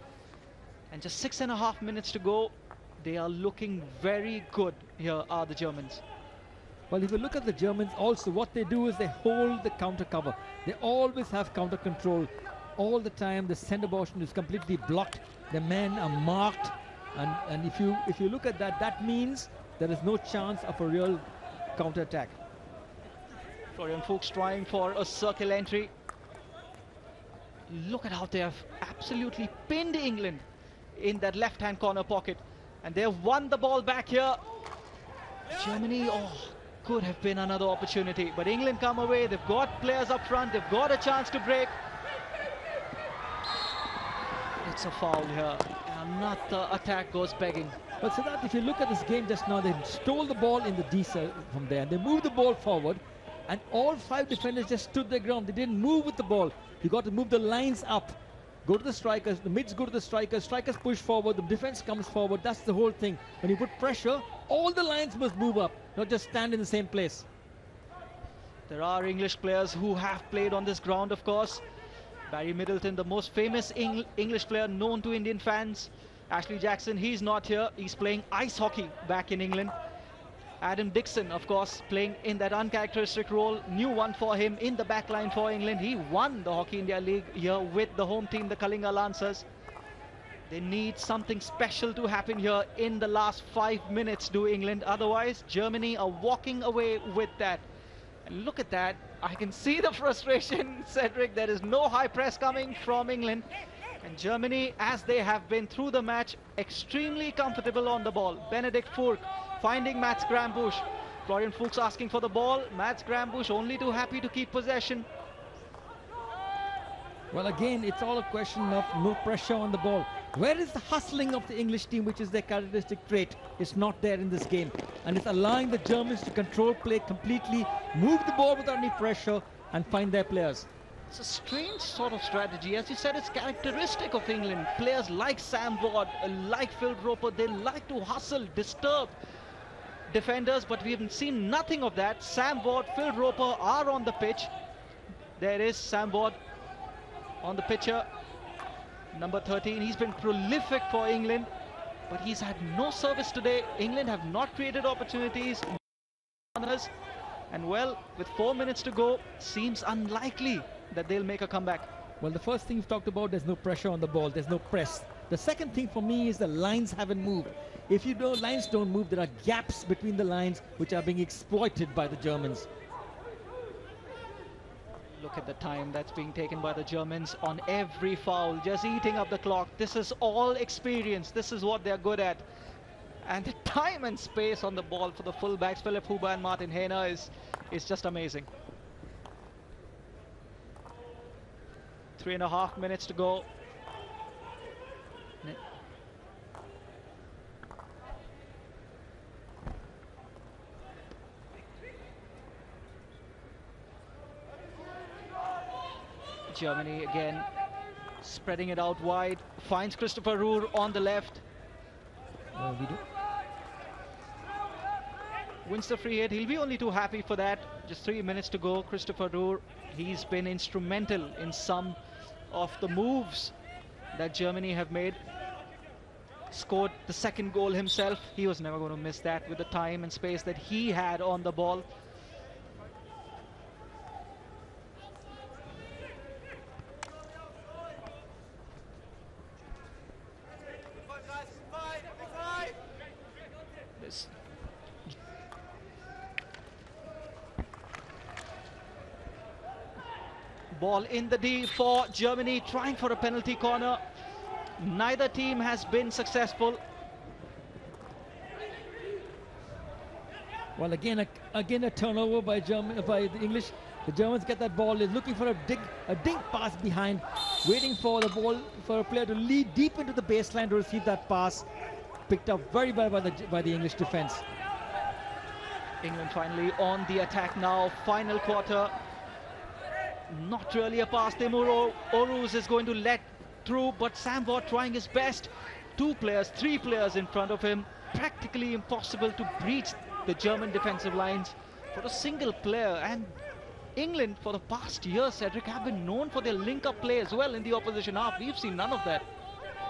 And just 6.5 minutes to go. They are looking very good here, are the Germans. Well, if you look at the Germans also, what they do is they hold the counter cover. They always have counter control. All the time the centre portion is completely blocked, the men are marked, and if you look at that, that means there is no chance of a real counter attack. Florian Fuchs trying for a circle entry. Look at how they have absolutely pinned England in that left hand corner pocket, and they have won the ball back here. Germany, could have been another opportunity, but England come away. They've got players up front, they've got a chance to break. It's a foul here, and not the attack goes begging. But so that if you look at this game just now, they stole the ball in the D from there, and they moved the ball forward, and all 5 defenders just stood their ground. They didn't move with the ball. You got to move the lines up. Go to the strikers, the mids go to the strikers push forward, the defense comes forward. That's the whole thing. When you put pressure, all the lines must move up, not just stand in the same place. There are English players who have played on this ground, of course. Barry Middleton, the most famous English player known to Indian fans. Ashley Jackson, he's not here. He's playing ice hockey back in England. Adam Dixon, of course, playing in that uncharacteristic role. New one for him in the back line for England. He won the Hockey India League here with the home team, the Kalinga Lancers. They need something special to happen here in the last 5 minutes, do England. Otherwise, Germany are walking away with that. And look at that. I can see the frustration, Cedric. There is no high press coming from England. And Germany, as they have been through the match, extremely comfortable on the ball. Benedikt Furk finding Mats Grambusch. Florian Fuchs asking for the ball. Mats Grambusch only too happy to keep possession. Well, again, it's all a question of no pressure on the ball. Where is the hustling of the English team, which is their characteristic trait? It's not there in this game. And it's allowing the Germans to control play completely, move the ball without any pressure, and find their players. It's a strange sort of strategy. As you said, it's characteristic of England. Players like Sam Ward, like Phil Roper, they like to hustle, disturb, defenders, but we haven't seen nothing of that. Sam Ward, Phil Roper are on the pitch. There is Sam Ward on the pitcher, number 13. He's been prolific for England, but he's had no service today. England have not created opportunities. And well, with 4 minutes to go, seems unlikely that they'll make a comeback. Well, the first thing you've talked about, there's no pressure on the ball, there's no press. The second thing for me is the lines haven't moved. If lines don't move, there are gaps between the lines which are being exploited by the Germans. Look at the time that's being taken by the Germans on every foul, just eating up the clock. This is all experience. This is what they're good at. And the time and space on the ball for the fullbacks, Philipp Huber and Martin Hehner, is just amazing. 3.5 minutes to go. Germany again spreading it out wide, finds Christopher Ruhr on the left. Wins the free hit. He'll be only too happy for that. Just 3 minutes to go. Christopher Ruhr, he's been instrumental in some of the moves that Germany have made. Scored the second goal himself. He was never going to miss that with the time and space that he had on the ball. This ball in the D for Germany, trying for a penalty corner. Neither team has been successful. Well, again a turnover by the English. The Germans get that ball. They're looking for a dink pass behind, waiting for the ball for a player to lead deep into the baseline to receive that pass. Picked up very well by the English defense. England finally on the attack now. Final quarter. Not really a pass. Timur Oruz is going to let through, but Sam Ward trying his best. 2 players, 3 players in front of him. Practically impossible to breach the German defensive lines for a single player. And England for the past year, Cedric, have been known for their link-up play as well in the opposition half. We've seen none of that.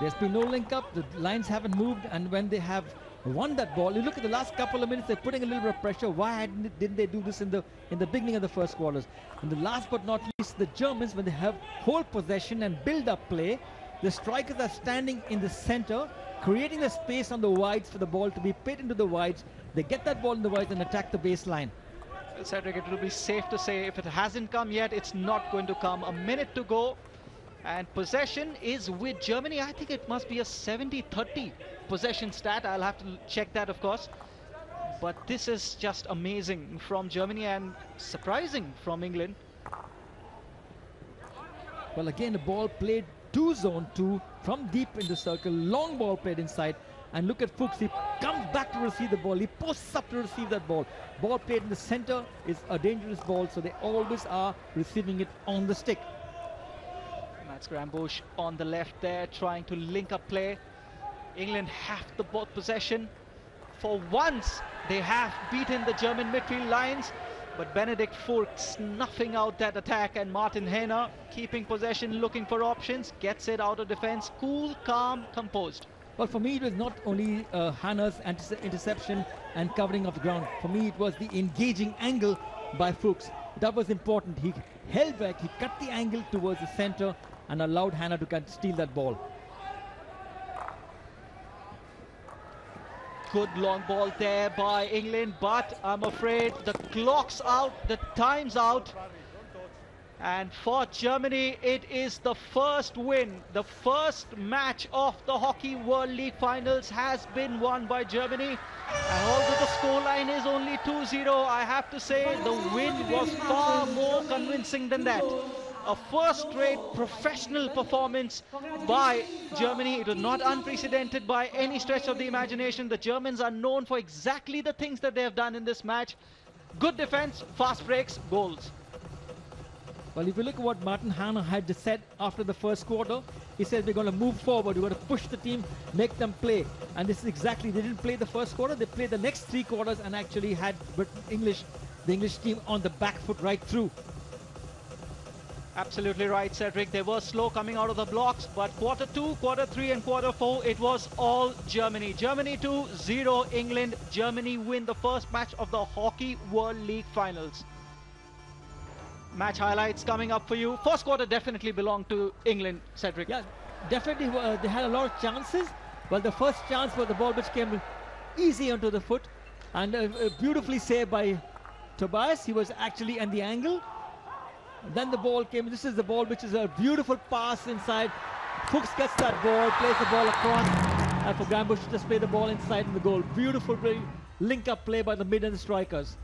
There's been no link-up. The lines haven't moved, and when they have won that ball, you look at the last couple of minutes, they're putting a little bit of pressure. Why didn't they do this in the beginning of the first quarters? And the last but not least, the Germans, when they have hold possession and build up play, the strikers are standing in the center, creating the space on the wides for the ball to be put into the wides. They get that ball in the wides and attack the baseline. Cedric, it will be safe to say if it hasn't come yet, it's not going to come. A minute to go, and possession is with Germany. I think it must be a 70-30 possession stat. I'll have to check that, of course. But this is just amazing from Germany and surprising from England. Well, again, the ball played to zone 2 from deep in the circle. Long ball played inside. And look at Fuchs. He comes back to receive the ball. He posts up to receive that ball. Ball played in the center is a dangerous ball, so they always are receiving it on the stick. Mats Grambusch on the left there, trying to link up play. England have the ball possession. For once, they have beaten the German midfield lines, but Benedikt Furch snuffing out that attack, and Martin Hehner keeping possession, looking for options, gets it out of defense, cool, calm, composed. Well, for me, it was not only Hehner's interception and covering of the ground. For me, it was the engaging angle by Fuchs. That was important. He held back, he cut the angle towards the center and allowed Hehner to steal that ball. Good long ball there by England, but I'm afraid the clock's out, the time's out. And for Germany, it is the first win. The first match of the Hockey World League Finals has been won by Germany. And although the scoreline is only 2-0, I have to say the win was far more convincing than that. A first-rate professional performance by Germany. It was not unprecedented by any stretch of the imagination. The Germans are known for exactly the things that they have done in this match. Good defense, fast breaks, goals. Well, if you look at what Martin Hehner had just said after the first quarter, He said, we're going to move forward. We're going to push the team, make them play. And this is exactly, they didn't play the first quarter. They played the next 3 quarters and actually had the English team on the back foot right through. Absolutely right, Cedric. They were slow coming out of the blocks, but quarter 2, quarter 3 and quarter 4, it was all Germany. Germany 2, 0 England. Germany win the first match of the Hockey World League Finals. Match highlights coming up for you. First quarter definitely belonged to England, Cedric. Yeah, definitely they had a lot of chances. Well, the first chance was the ball which came easy onto the foot and beautifully saved by Tobias. He was actually in the angle. Then the ball came. This is the ball which is a beautiful pass inside. Fuchs gets that ball, plays the ball across, and for Grambusch to just play the ball inside in the goal. Beautiful link-up play by the mid and the strikers.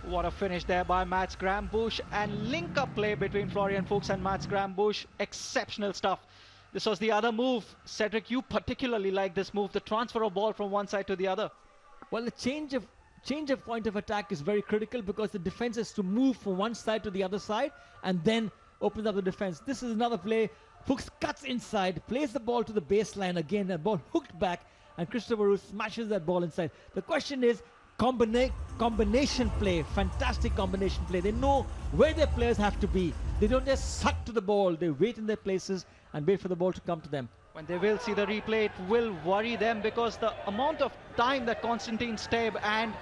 What a finish there by Mats Grambusch, and link-up play between Florian Fuchs and Mats Grambusch. Exceptional stuff. This was the other move. Cedric, you particularly like this move, the transfer of ball from one side to the other. Well, the change of point of attack is very critical because the defense is to move from one side to the other side and then opens up the defense. This is another play. Fuchs cuts inside, plays the ball to the baseline again, the ball hooked back, and Christopher Roos smashes that ball inside. The question is combination play, fantastic combination play. They know where their players have to be. They don't just suck to the ball, they wait in their places and wait for the ball to come to them. When they will see the replay, it will worry them because the amount of time that Konstantin Steb and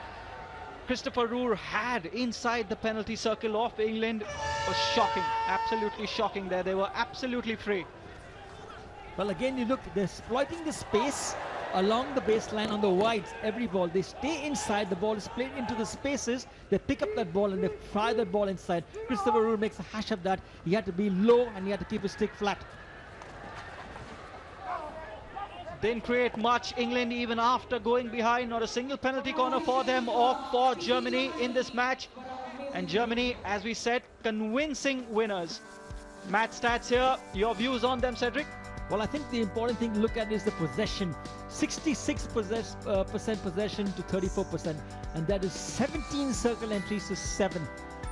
Christopher Roor had inside the penalty circle of England was shocking, absolutely shocking there. They were absolutely free. Well, again, you look, they're exploiting the space along the baseline on the wides, every ball. They stay inside, the ball is played into the spaces, they pick up that ball and they fire that ball inside. Christopher Roor makes a hash of that. He had to be low and he had to keep his stick flat. Didn't create much. England, even after going behind, not a single penalty corner for them or for Germany in this match. And Germany, as we said, convincing winners. Match stats here, your views on them, Cedric? Well, I think the important thing to look at is the possession. 66% possession to 34%, and that is 17 circle entries to 7.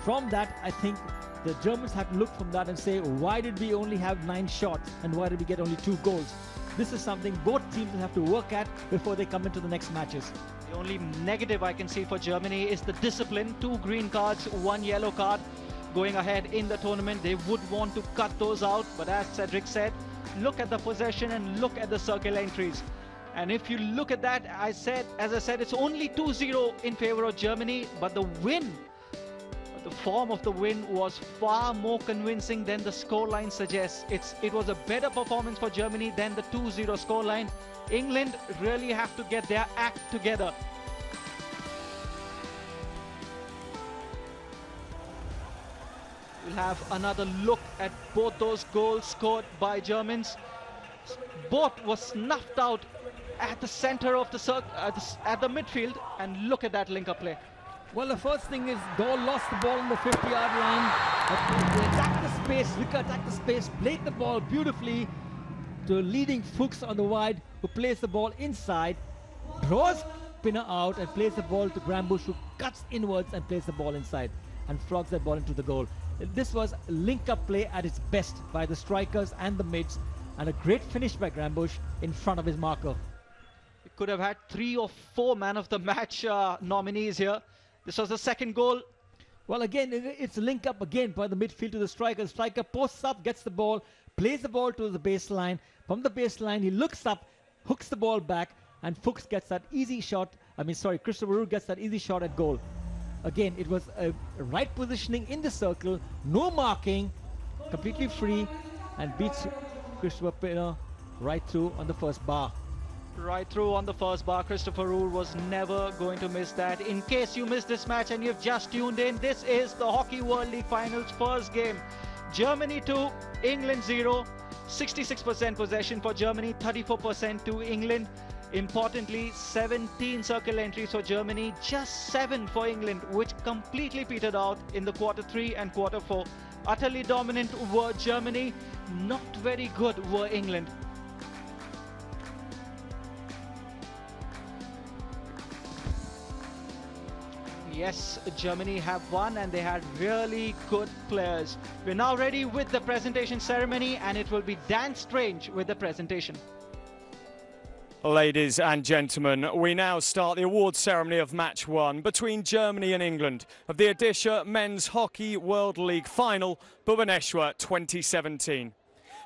From that, I think the Germans have to look from that and say, why did we only have 9 shots and why did we get only 2 goals? This is something both teams will have to work at before they come into the next matches. The only negative I can see for Germany is the discipline. 2 green cards, 1 yellow card. Going ahead in the tournament, they would want to cut those out. But as Cedric said, look at the possession and look at the circle entries. And if you look at that, as I said, it's only 2-0 in favor of Germany. But the win, the form of the win was far more convincing than the scoreline suggests. It was a better performance for Germany than the 2-0 scoreline. England really have to get their act together. We'll have another look at both those goals scored by Germans. Both were snuffed out at the center of the circle, at the midfield, and look at that link-up play. Well, the first thing is Gaul lost the ball on the 50-yard line. They attacked the space, Rika attacked the space, played the ball beautifully to leading Fuchs on the wide, who plays the ball inside, draws Pinner out and plays the ball to Grambusch, who cuts inwards and plays the ball inside and flogs that ball into the goal. This was link-up play at its best by the strikers and the mids, and a great finish by Grambusch in front of his marker. We could have had 3 or 4 man of the match nominees here. This was the second goal. Well, again, it's a link up again by the midfield to the striker. The striker posts up, gets the ball, plays the ball to the baseline. From the baseline, he looks up, hooks the ball back, and Fuchs gets that easy shot. Christopher Roor gets that easy shot at goal. Again, it was a right positioning in the circle, no marking, completely free, and beats Christopher Pinner right through on the first bar. Right through on the first bar. Christopher Roor was never going to miss that. In case you missed this match and you've just tuned in, this is the Hockey World League Finals first game. Germany 2, England 0. 66% possession for Germany, 34% to England. Importantly, 17 circle entries for Germany, just 7 for England, which completely petered out in the quarter 3 and quarter 4. Utterly dominant were Germany, not very good were England. Yes, Germany have won and they had really good players. We're now ready with the presentation ceremony, and it will be Dan Strange with the presentation. Ladies and gentlemen, we now start the awards ceremony of match 1 between Germany and England of the Odisha Men's Hockey World League Final, Bhubaneswar 2017.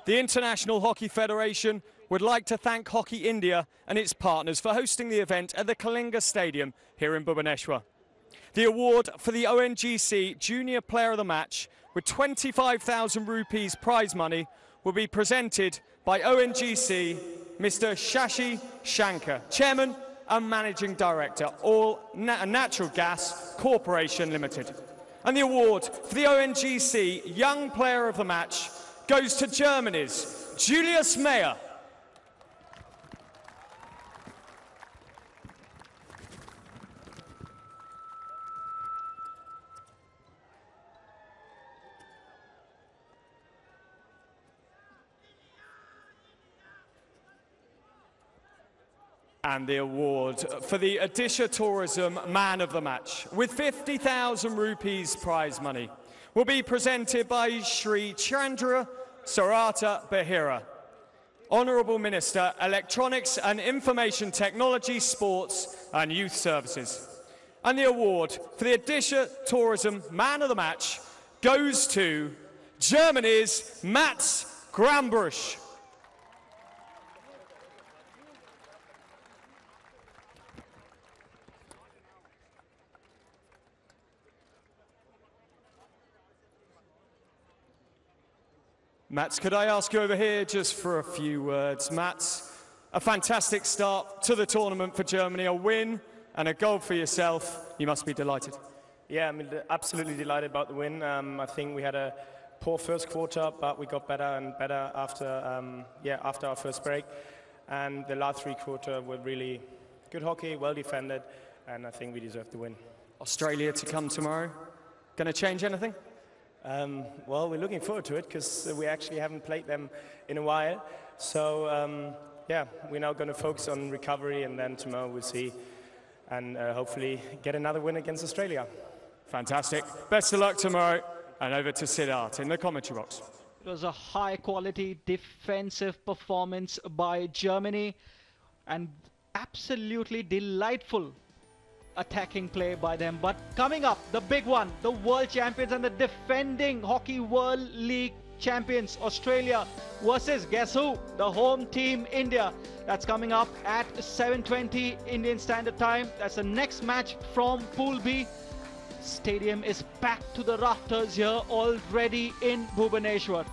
The International Hockey Federation would like to thank Hockey India and its partners for hosting the event at the Kalinga Stadium here in Bhubaneswar. The award for the ONGC Junior Player of the Match with 25,000 rupees prize money will be presented by ONGC Mr. Shashi Shankar, Chairman and Managing Director, All Natural Gas Corporation Limited. And the award for the ONGC Young Player of the Match goes to Germany's Julius Meyer. And the award for the Odisha Tourism Man of the Match with 50,000 rupees prize money will be presented by Shri Chandra Sarata Behera, Honourable Minister, Electronics and Information Technology, Sports and Youth Services. And the award for the Odisha Tourism Man of the Match goes to Germany's Mats Grambrusch. Mats, could I ask you over here just for a few words? Mats, a fantastic start to the tournament for Germany, a win and a goal for yourself. You must be delighted. Yeah, I'm absolutely delighted about the win. I think we had a poor first quarter, but we got better and better after, after our first break. And the last 3 quarters were really good hockey, well defended, and I think we deserved the win. Australia to come tomorrow. Going to change anything? Well, we're looking forward to it because we actually haven't played them in a while. So, we're now going to focus on recovery, and then tomorrow we'll see and hopefully get another win against Australia. Fantastic. Best of luck tomorrow, and over to Siddharth in the commentary box. It was a high-quality defensive performance by Germany and absolutely delightful attacking play by them. But coming up, the big one, the world champions and the defending Hockey World League champions, Australia versus, guess who? The home team, India. That's coming up at 7:20 Indian Standard Time. That's the next match from Pool B. Stadium is packed to the rafters here already in Bhubaneswar.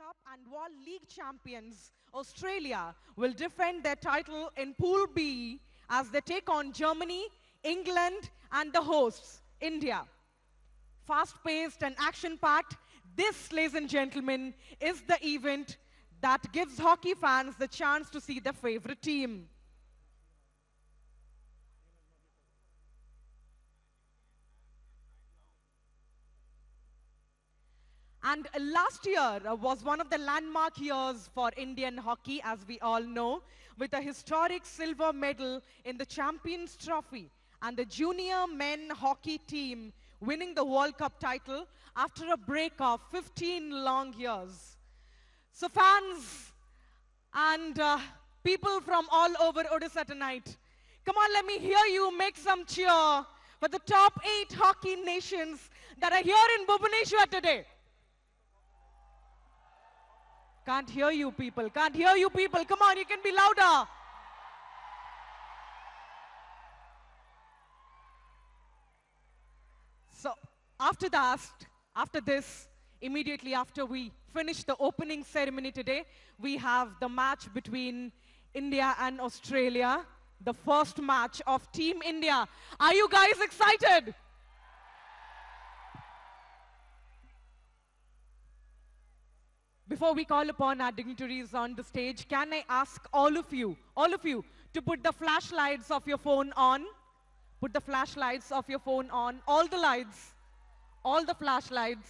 Cup and World League champions, Australia, will defend their title in Pool B as they take on Germany, England, and the hosts, India. Fast-paced and action-packed, this, ladies and gentlemen, is the event that gives hockey fans the chance to see their favorite team. And last year was one of the landmark years for Indian hockey, as we all know, with a historic silver medal in the Champions Trophy and the junior men hockey team winning the World Cup title after a break of 15 long years. So fans and people from all over Odisha tonight, come on, let me hear you make some cheer for the top 8 hockey nations that are here in Bhubaneswar today. Can't hear you people, can't hear you people. Come on, you can be louder. So after this, immediately after we finish the opening ceremony today, we have the match between India and Australia, the first match of Team India. Are you guys excited? Before we call upon our dignitaries on the stage, can I ask all of you to put the flashlights of your phone on? Put the flashlights of your phone on, all the lights, all the flashlights.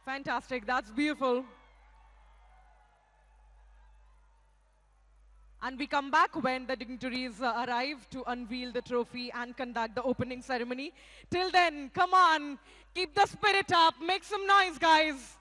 Fantastic, that's beautiful. And we come back when the dignitaries arrive to unveil the trophy and conduct the opening ceremony. Till then, come on, keep the spirit up, make some noise, guys.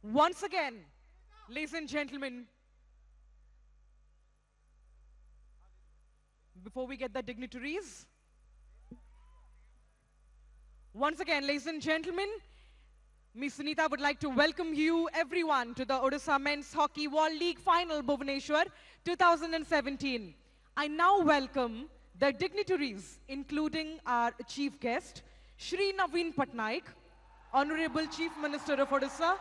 Once again, ladies and gentlemen, before we get the dignitaries, once again, ladies and gentlemen, Ms. Sunita would like to welcome you, everyone, to the Odisha Men's Hockey World League Final, Bhubaneswar 2017. I now welcome the dignitaries, including our chief guest, Shri Naveen Patnaik, Honorable Chief Minister of Odisha,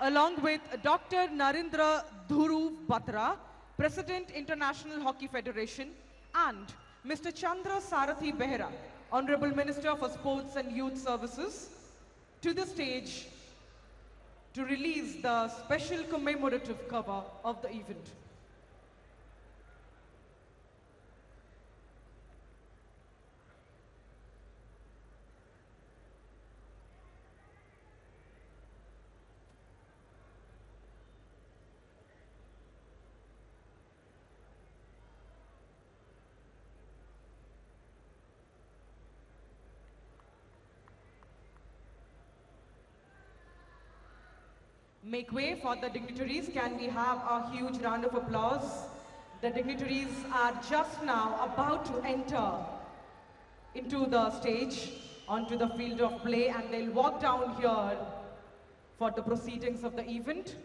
along with Dr. Narendra Dhuru Batra, President, International Hockey Federation, and Mr. Chandra Sarathi Behera, Honorable Minister for Sports and Youth Services, to the stage to release the special commemorative cover of the event. Make way for the dignitaries. Can we have a huge round of applause? The dignitaries are just now about to enter into the stage. onto the field of play, and they'll walk down here for the proceedings of the event.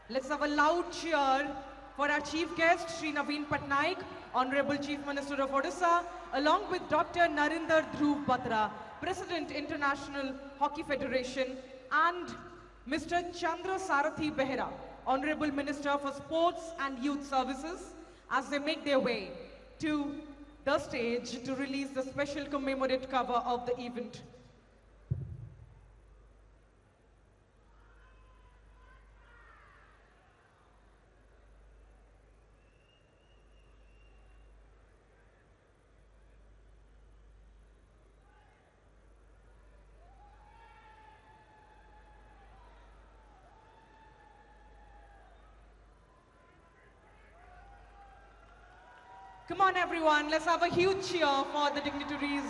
Let's have a loud cheer for our chief guest, Shri Naveen Patnaik, Honorable Chief Minister of Odisha, along with Dr. Narinder Dhruv Batra, President, International Hockey Federation, and Mr. Chandra Sarathi Behera, Honorable Minister for Sports and Youth Services, as they make their way to the stage to release the special commemorative cover of the event. Come on everyone, let's have a huge cheer for the dignitaries.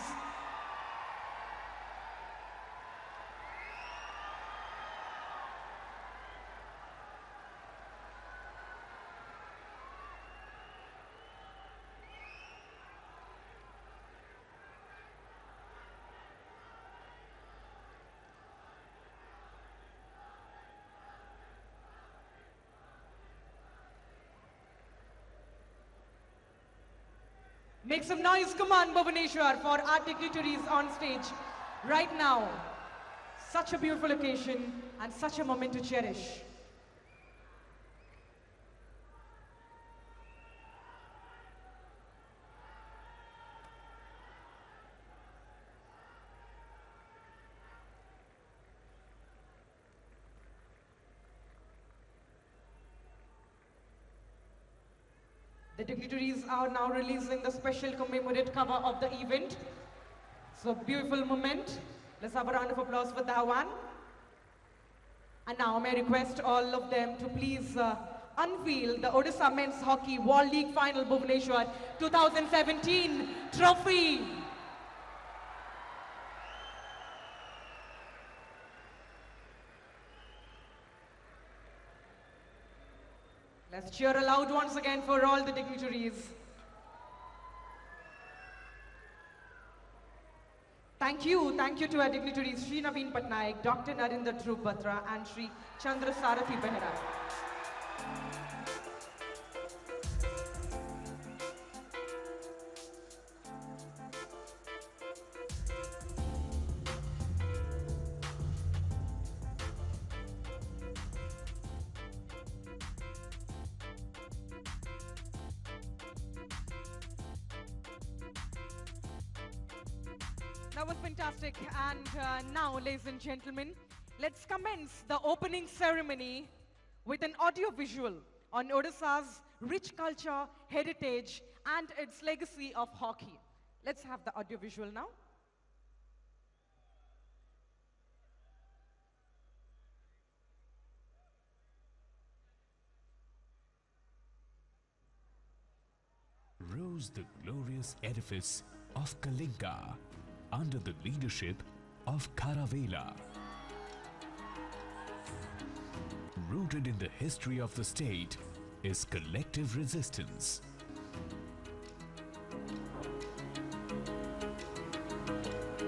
Make some noise, come on, Bhubaneswar, for our dignitaries on stage right now. Such a beautiful occasion and such a moment to cherish. The dignitaries are now releasing the special commemorative cover of the event. So beautiful moment. Let's have a round of applause for that one. And now may I request all of them to please unveil the Odisha Men's Hockey World League Final Bhubaneswar 2017 trophy. Let's cheer aloud once again for all the dignitaries. Thank you to our dignitaries, Shri Naveen Patnaik, Dr. Narinder Dhruv Batra, and Shri Chandra Sarathi Behera. That was fantastic. And now, ladies and gentlemen, let's commence the opening ceremony with an audio visual on Odisha's rich culture, heritage, and its legacy of hockey. Let's have the audio visual now. Rose the glorious edifice of Kalinga under the leadership of Kharavela. Rooted in the history of the state is collective resistance.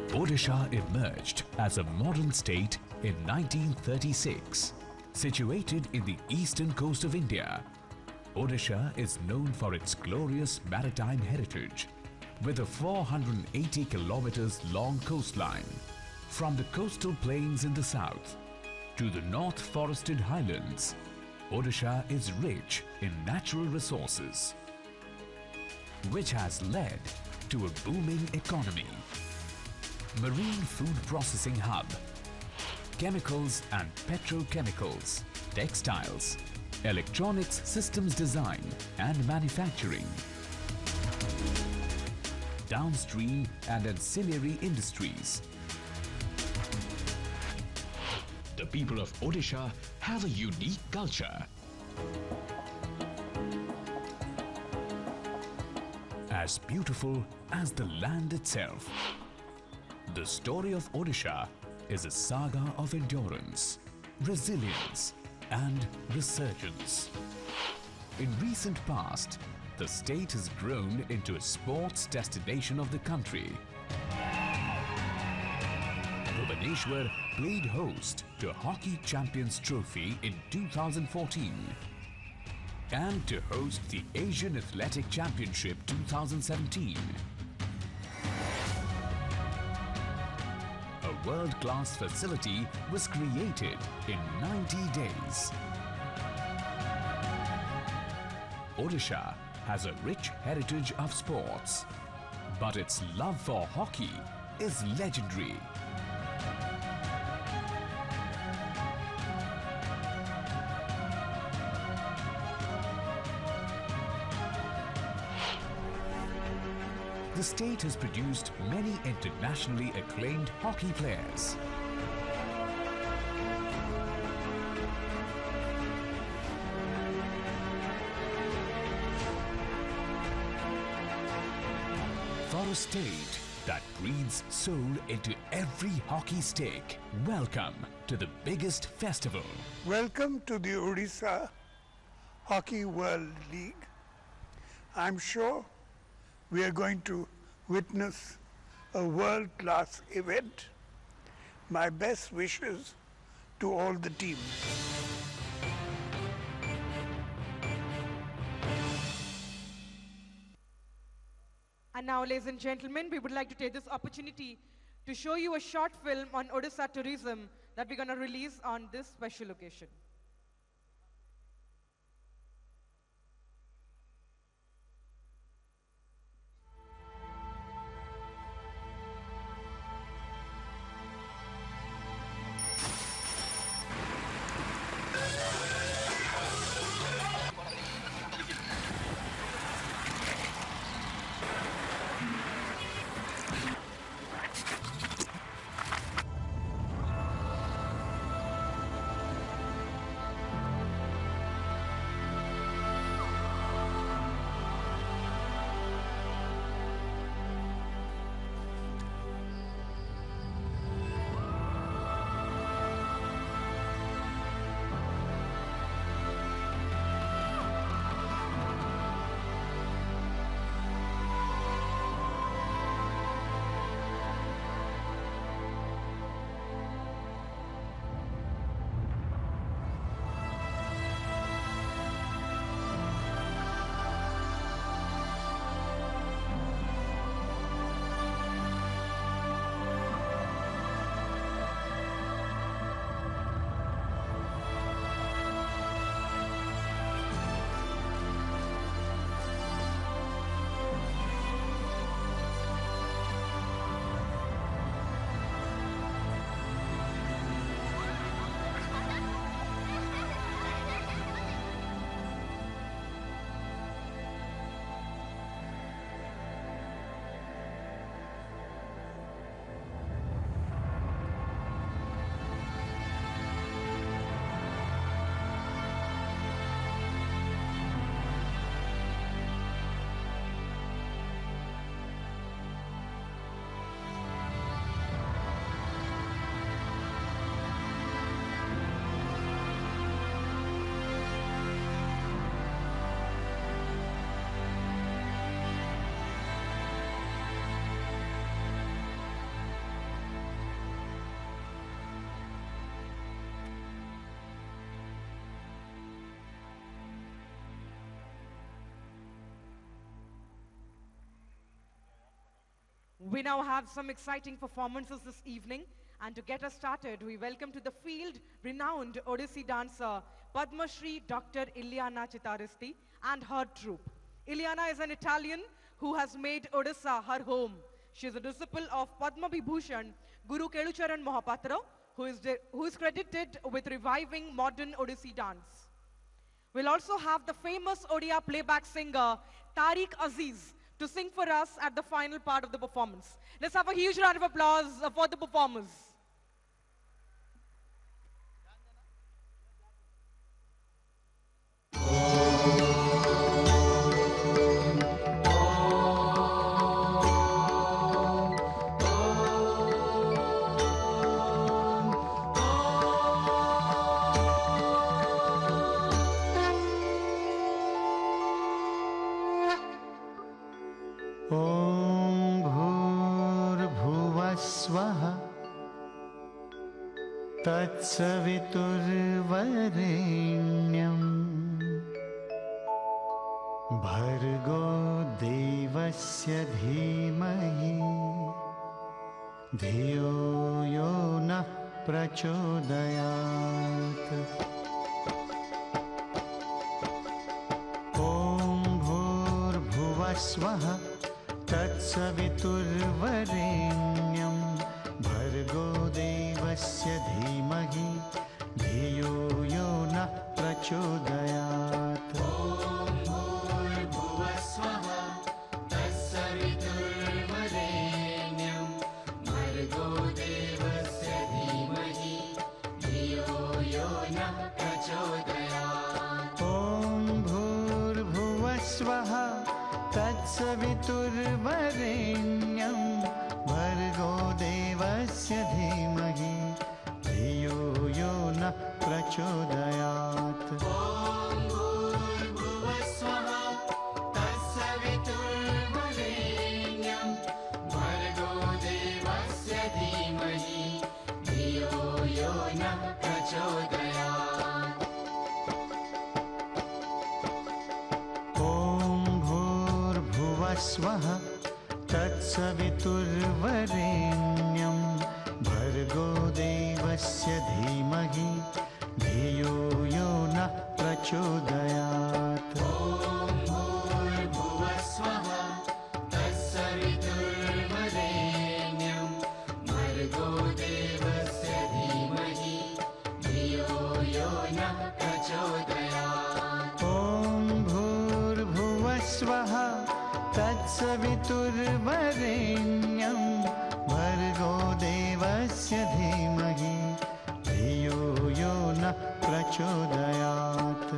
Odisha emerged as a modern state in 1936. Situated in the eastern coast of India, Odisha is known for its glorious maritime heritage, with a 480 kilometers long coastline, from the coastal plains in the south to the north forested highlands. Odisha is rich in natural resources, which has led to a booming economy, marine food processing hub, chemicals and petrochemicals, textiles, electronics systems design and manufacturing, downstream and ancillary industries. The people of Odisha have a unique culture. As beautiful as the land itself, the story of Odisha is a saga of endurance, resilience, and resurgence. In recent past, the state has grown into a sports destination of the country. Bhubaneswar played host to Hockey Champions Trophy in 2014 and to host the Asian Athletic Championship 2017. A world-class facility was created in 90 days. Odisha has a rich heritage of sports, but its love for hockey is legendary. The state has produced many internationally acclaimed hockey players. For a state that breathes soul into every hockey stick, welcome to the biggest festival. Welcome to the Odisha Hockey World League. I'm sure we are going to witness a world-class event. My best wishes to all the teams. And now, ladies and gentlemen, we would like to take this opportunity to show you a short film on Odisha tourism that we're going to release on this special occasion. We now have some exciting performances this evening, and to get us started, we welcome to the field renowned Odissi dancer Padma Shri Dr. Ileana Chitaristi and her troupe. Ileana is an Italian who has made Odisha her home. She is a disciple of Padma Vibhushan Guru Kelucharan Mohapatra, who is credited with reviving modern Odissi dance. We'll also have the famous Odia playback singer Tariq Aziz to sing for us at the final part of the performance. Let's have a huge round of applause for the performers. तत्सवितुर्वरेण्यं भर्गो देवस्य धीमहि धियो यो नः प्रचोदयात्। ॐ भूर्भुवस्वः तत्सवितुर्वरेण्यं भर्गो देवस्य धीमहि धियो यो नः प्रचोदयात्। तत्सवितुर्वरेण्यं भर्गो देवस्य धीमहि धियो यो नः प्रचोदयात्। स्वः तत्सवितुर्वरेण्यं भर्गो देवस्य धीमहि धियो यो नः प्रचोदयात्। तत्सवितुर्वरेण्यं भर्गो देवस्य धीमहि धियो यो नः प्रचोदयात्।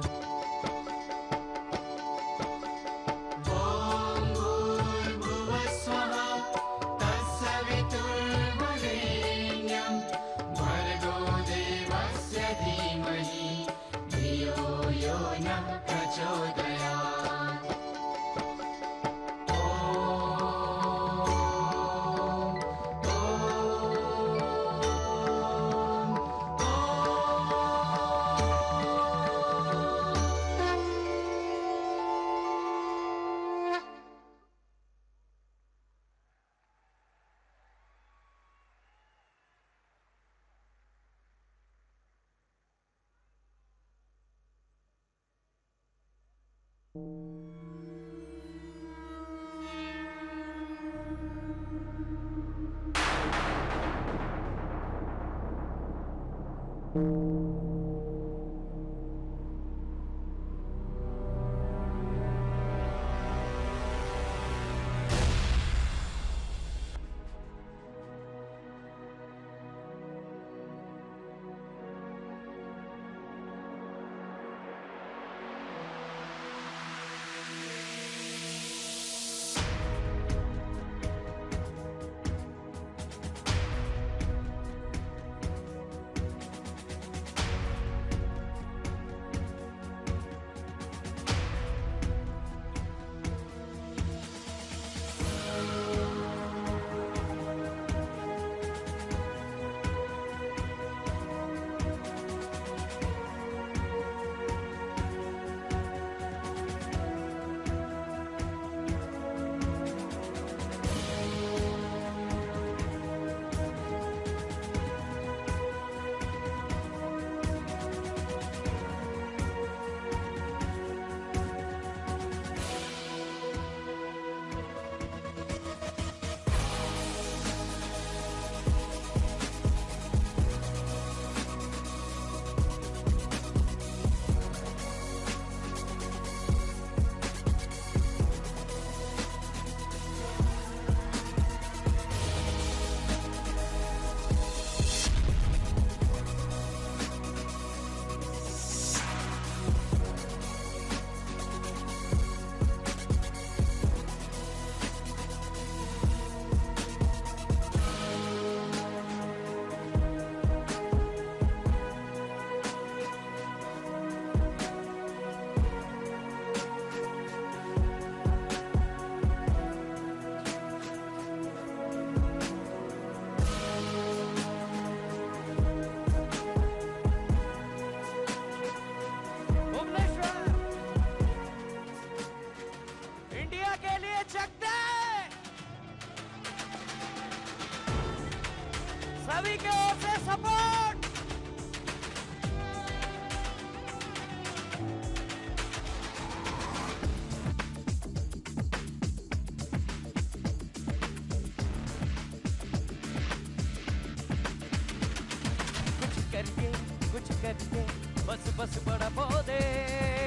करिए बस बस बड़ा पौधे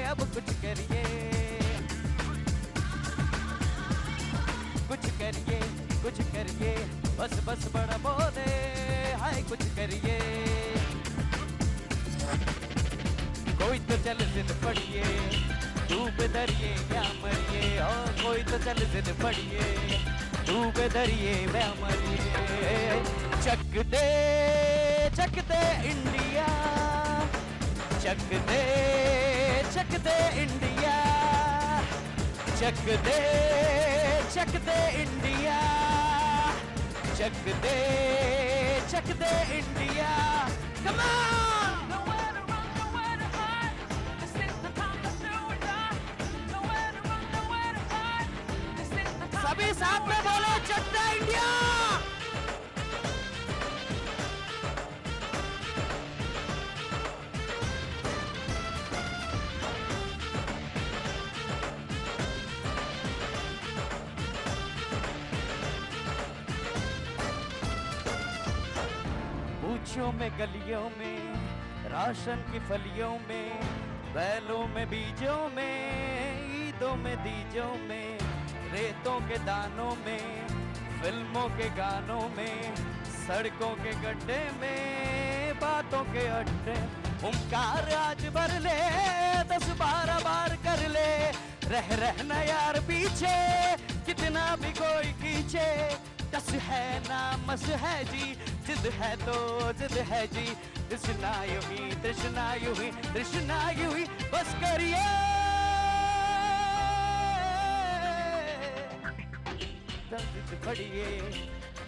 अब कुछ करिए बस बस बड़ा पौधे हाय कुछ करिए कोई तो चल जिद पड़िए डूब दरिए क्या मरिए और कोई तो चल जिद पड़िए डूब दरिए क्या मरिए चक दे इंडिया चक दे इंडिया चक दे इंडिया चक दे इंडिया come on सभी साथ में बोलो चक दे इंडिया पूछों में गलियों में राशन की फलियों में बैलों में बीजों में ईदों में दीजों में रेतों के दानों में फिल्मों के गानों में सड़कों के गड्ढे में बातों के अड्डे ओमकार आज भर ले 10-12 बार कर ले रहना यार पीछे कितना भी कोई खींचे टस है ना मस है जी जिद है तो जिद है जी तृष्णा यूं ही बस करिए जिद पड़िए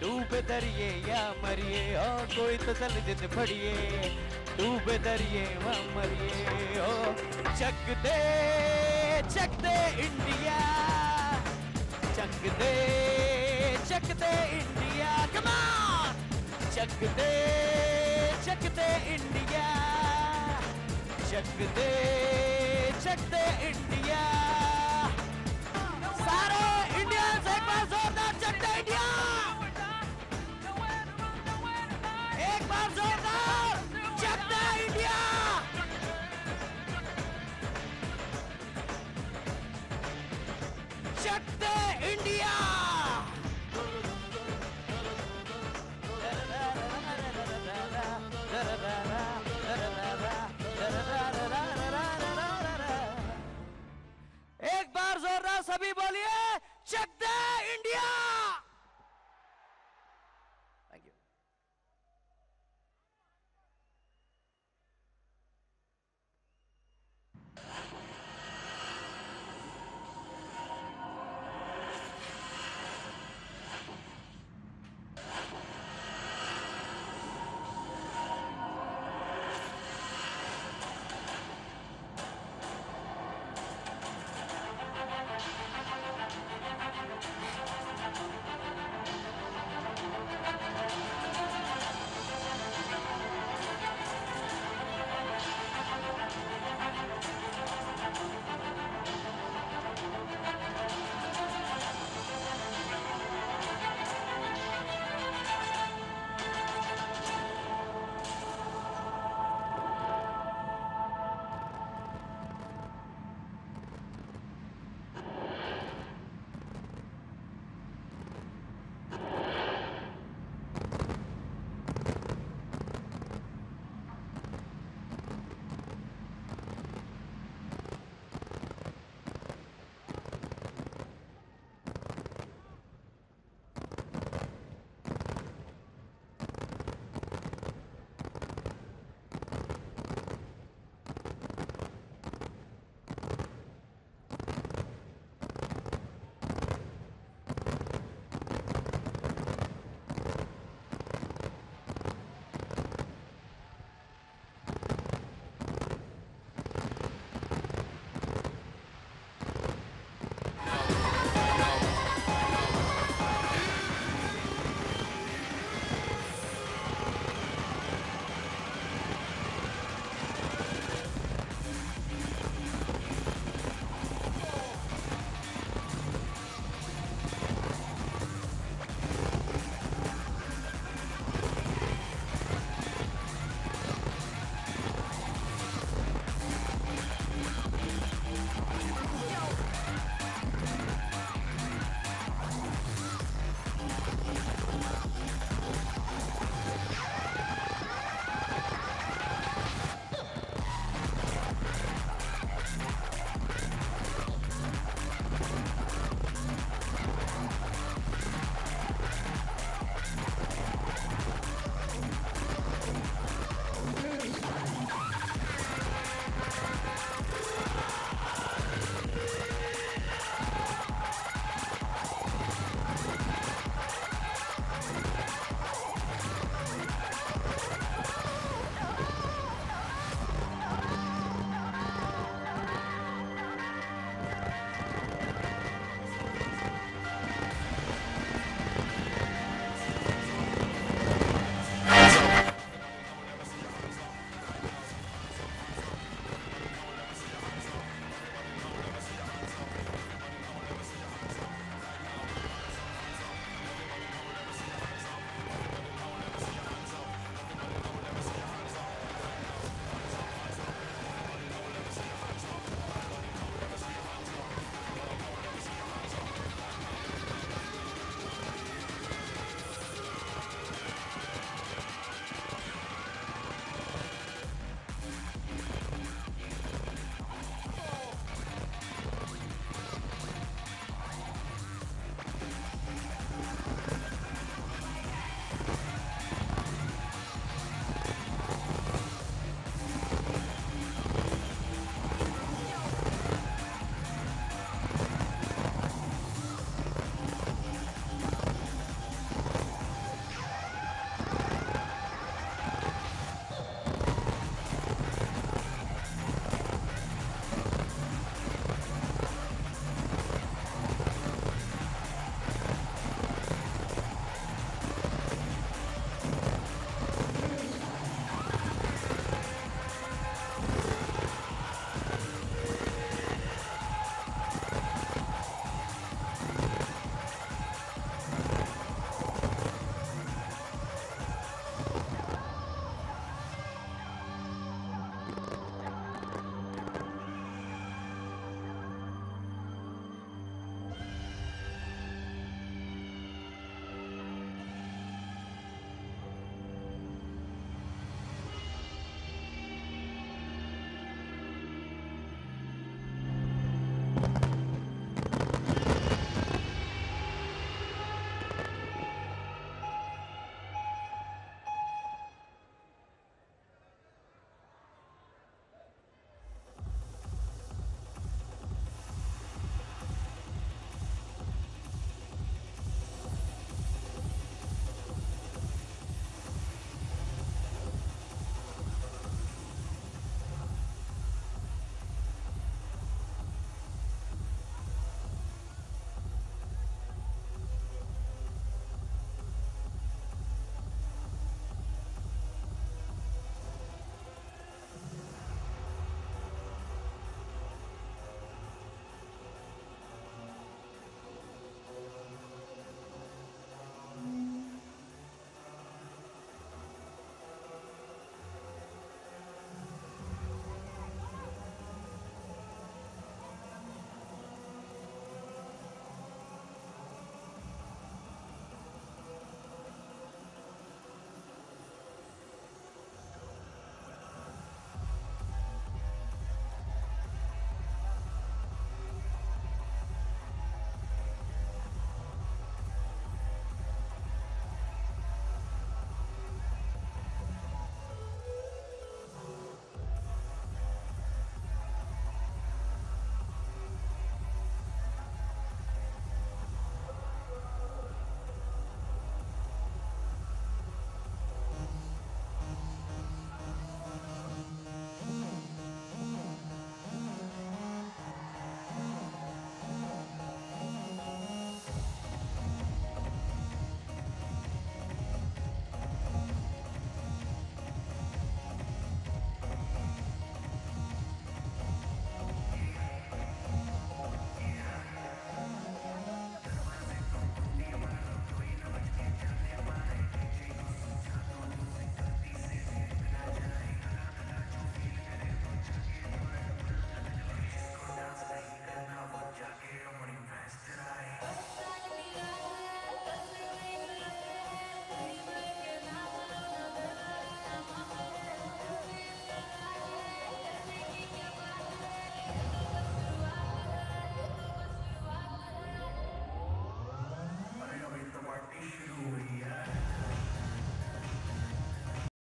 डूब दरिए या मरिए और कोई तो चल जिद पड़िए डूब दरिए या मरिए ओ चक दे इंडिया चक दे इंडिया come on चक दे इंडिया चक दे इंडिया सारे इंडियंस एक बार जोरदार चक दे इंडिया एक बार जोरदार चक दे इंडिया चक दे इंडिया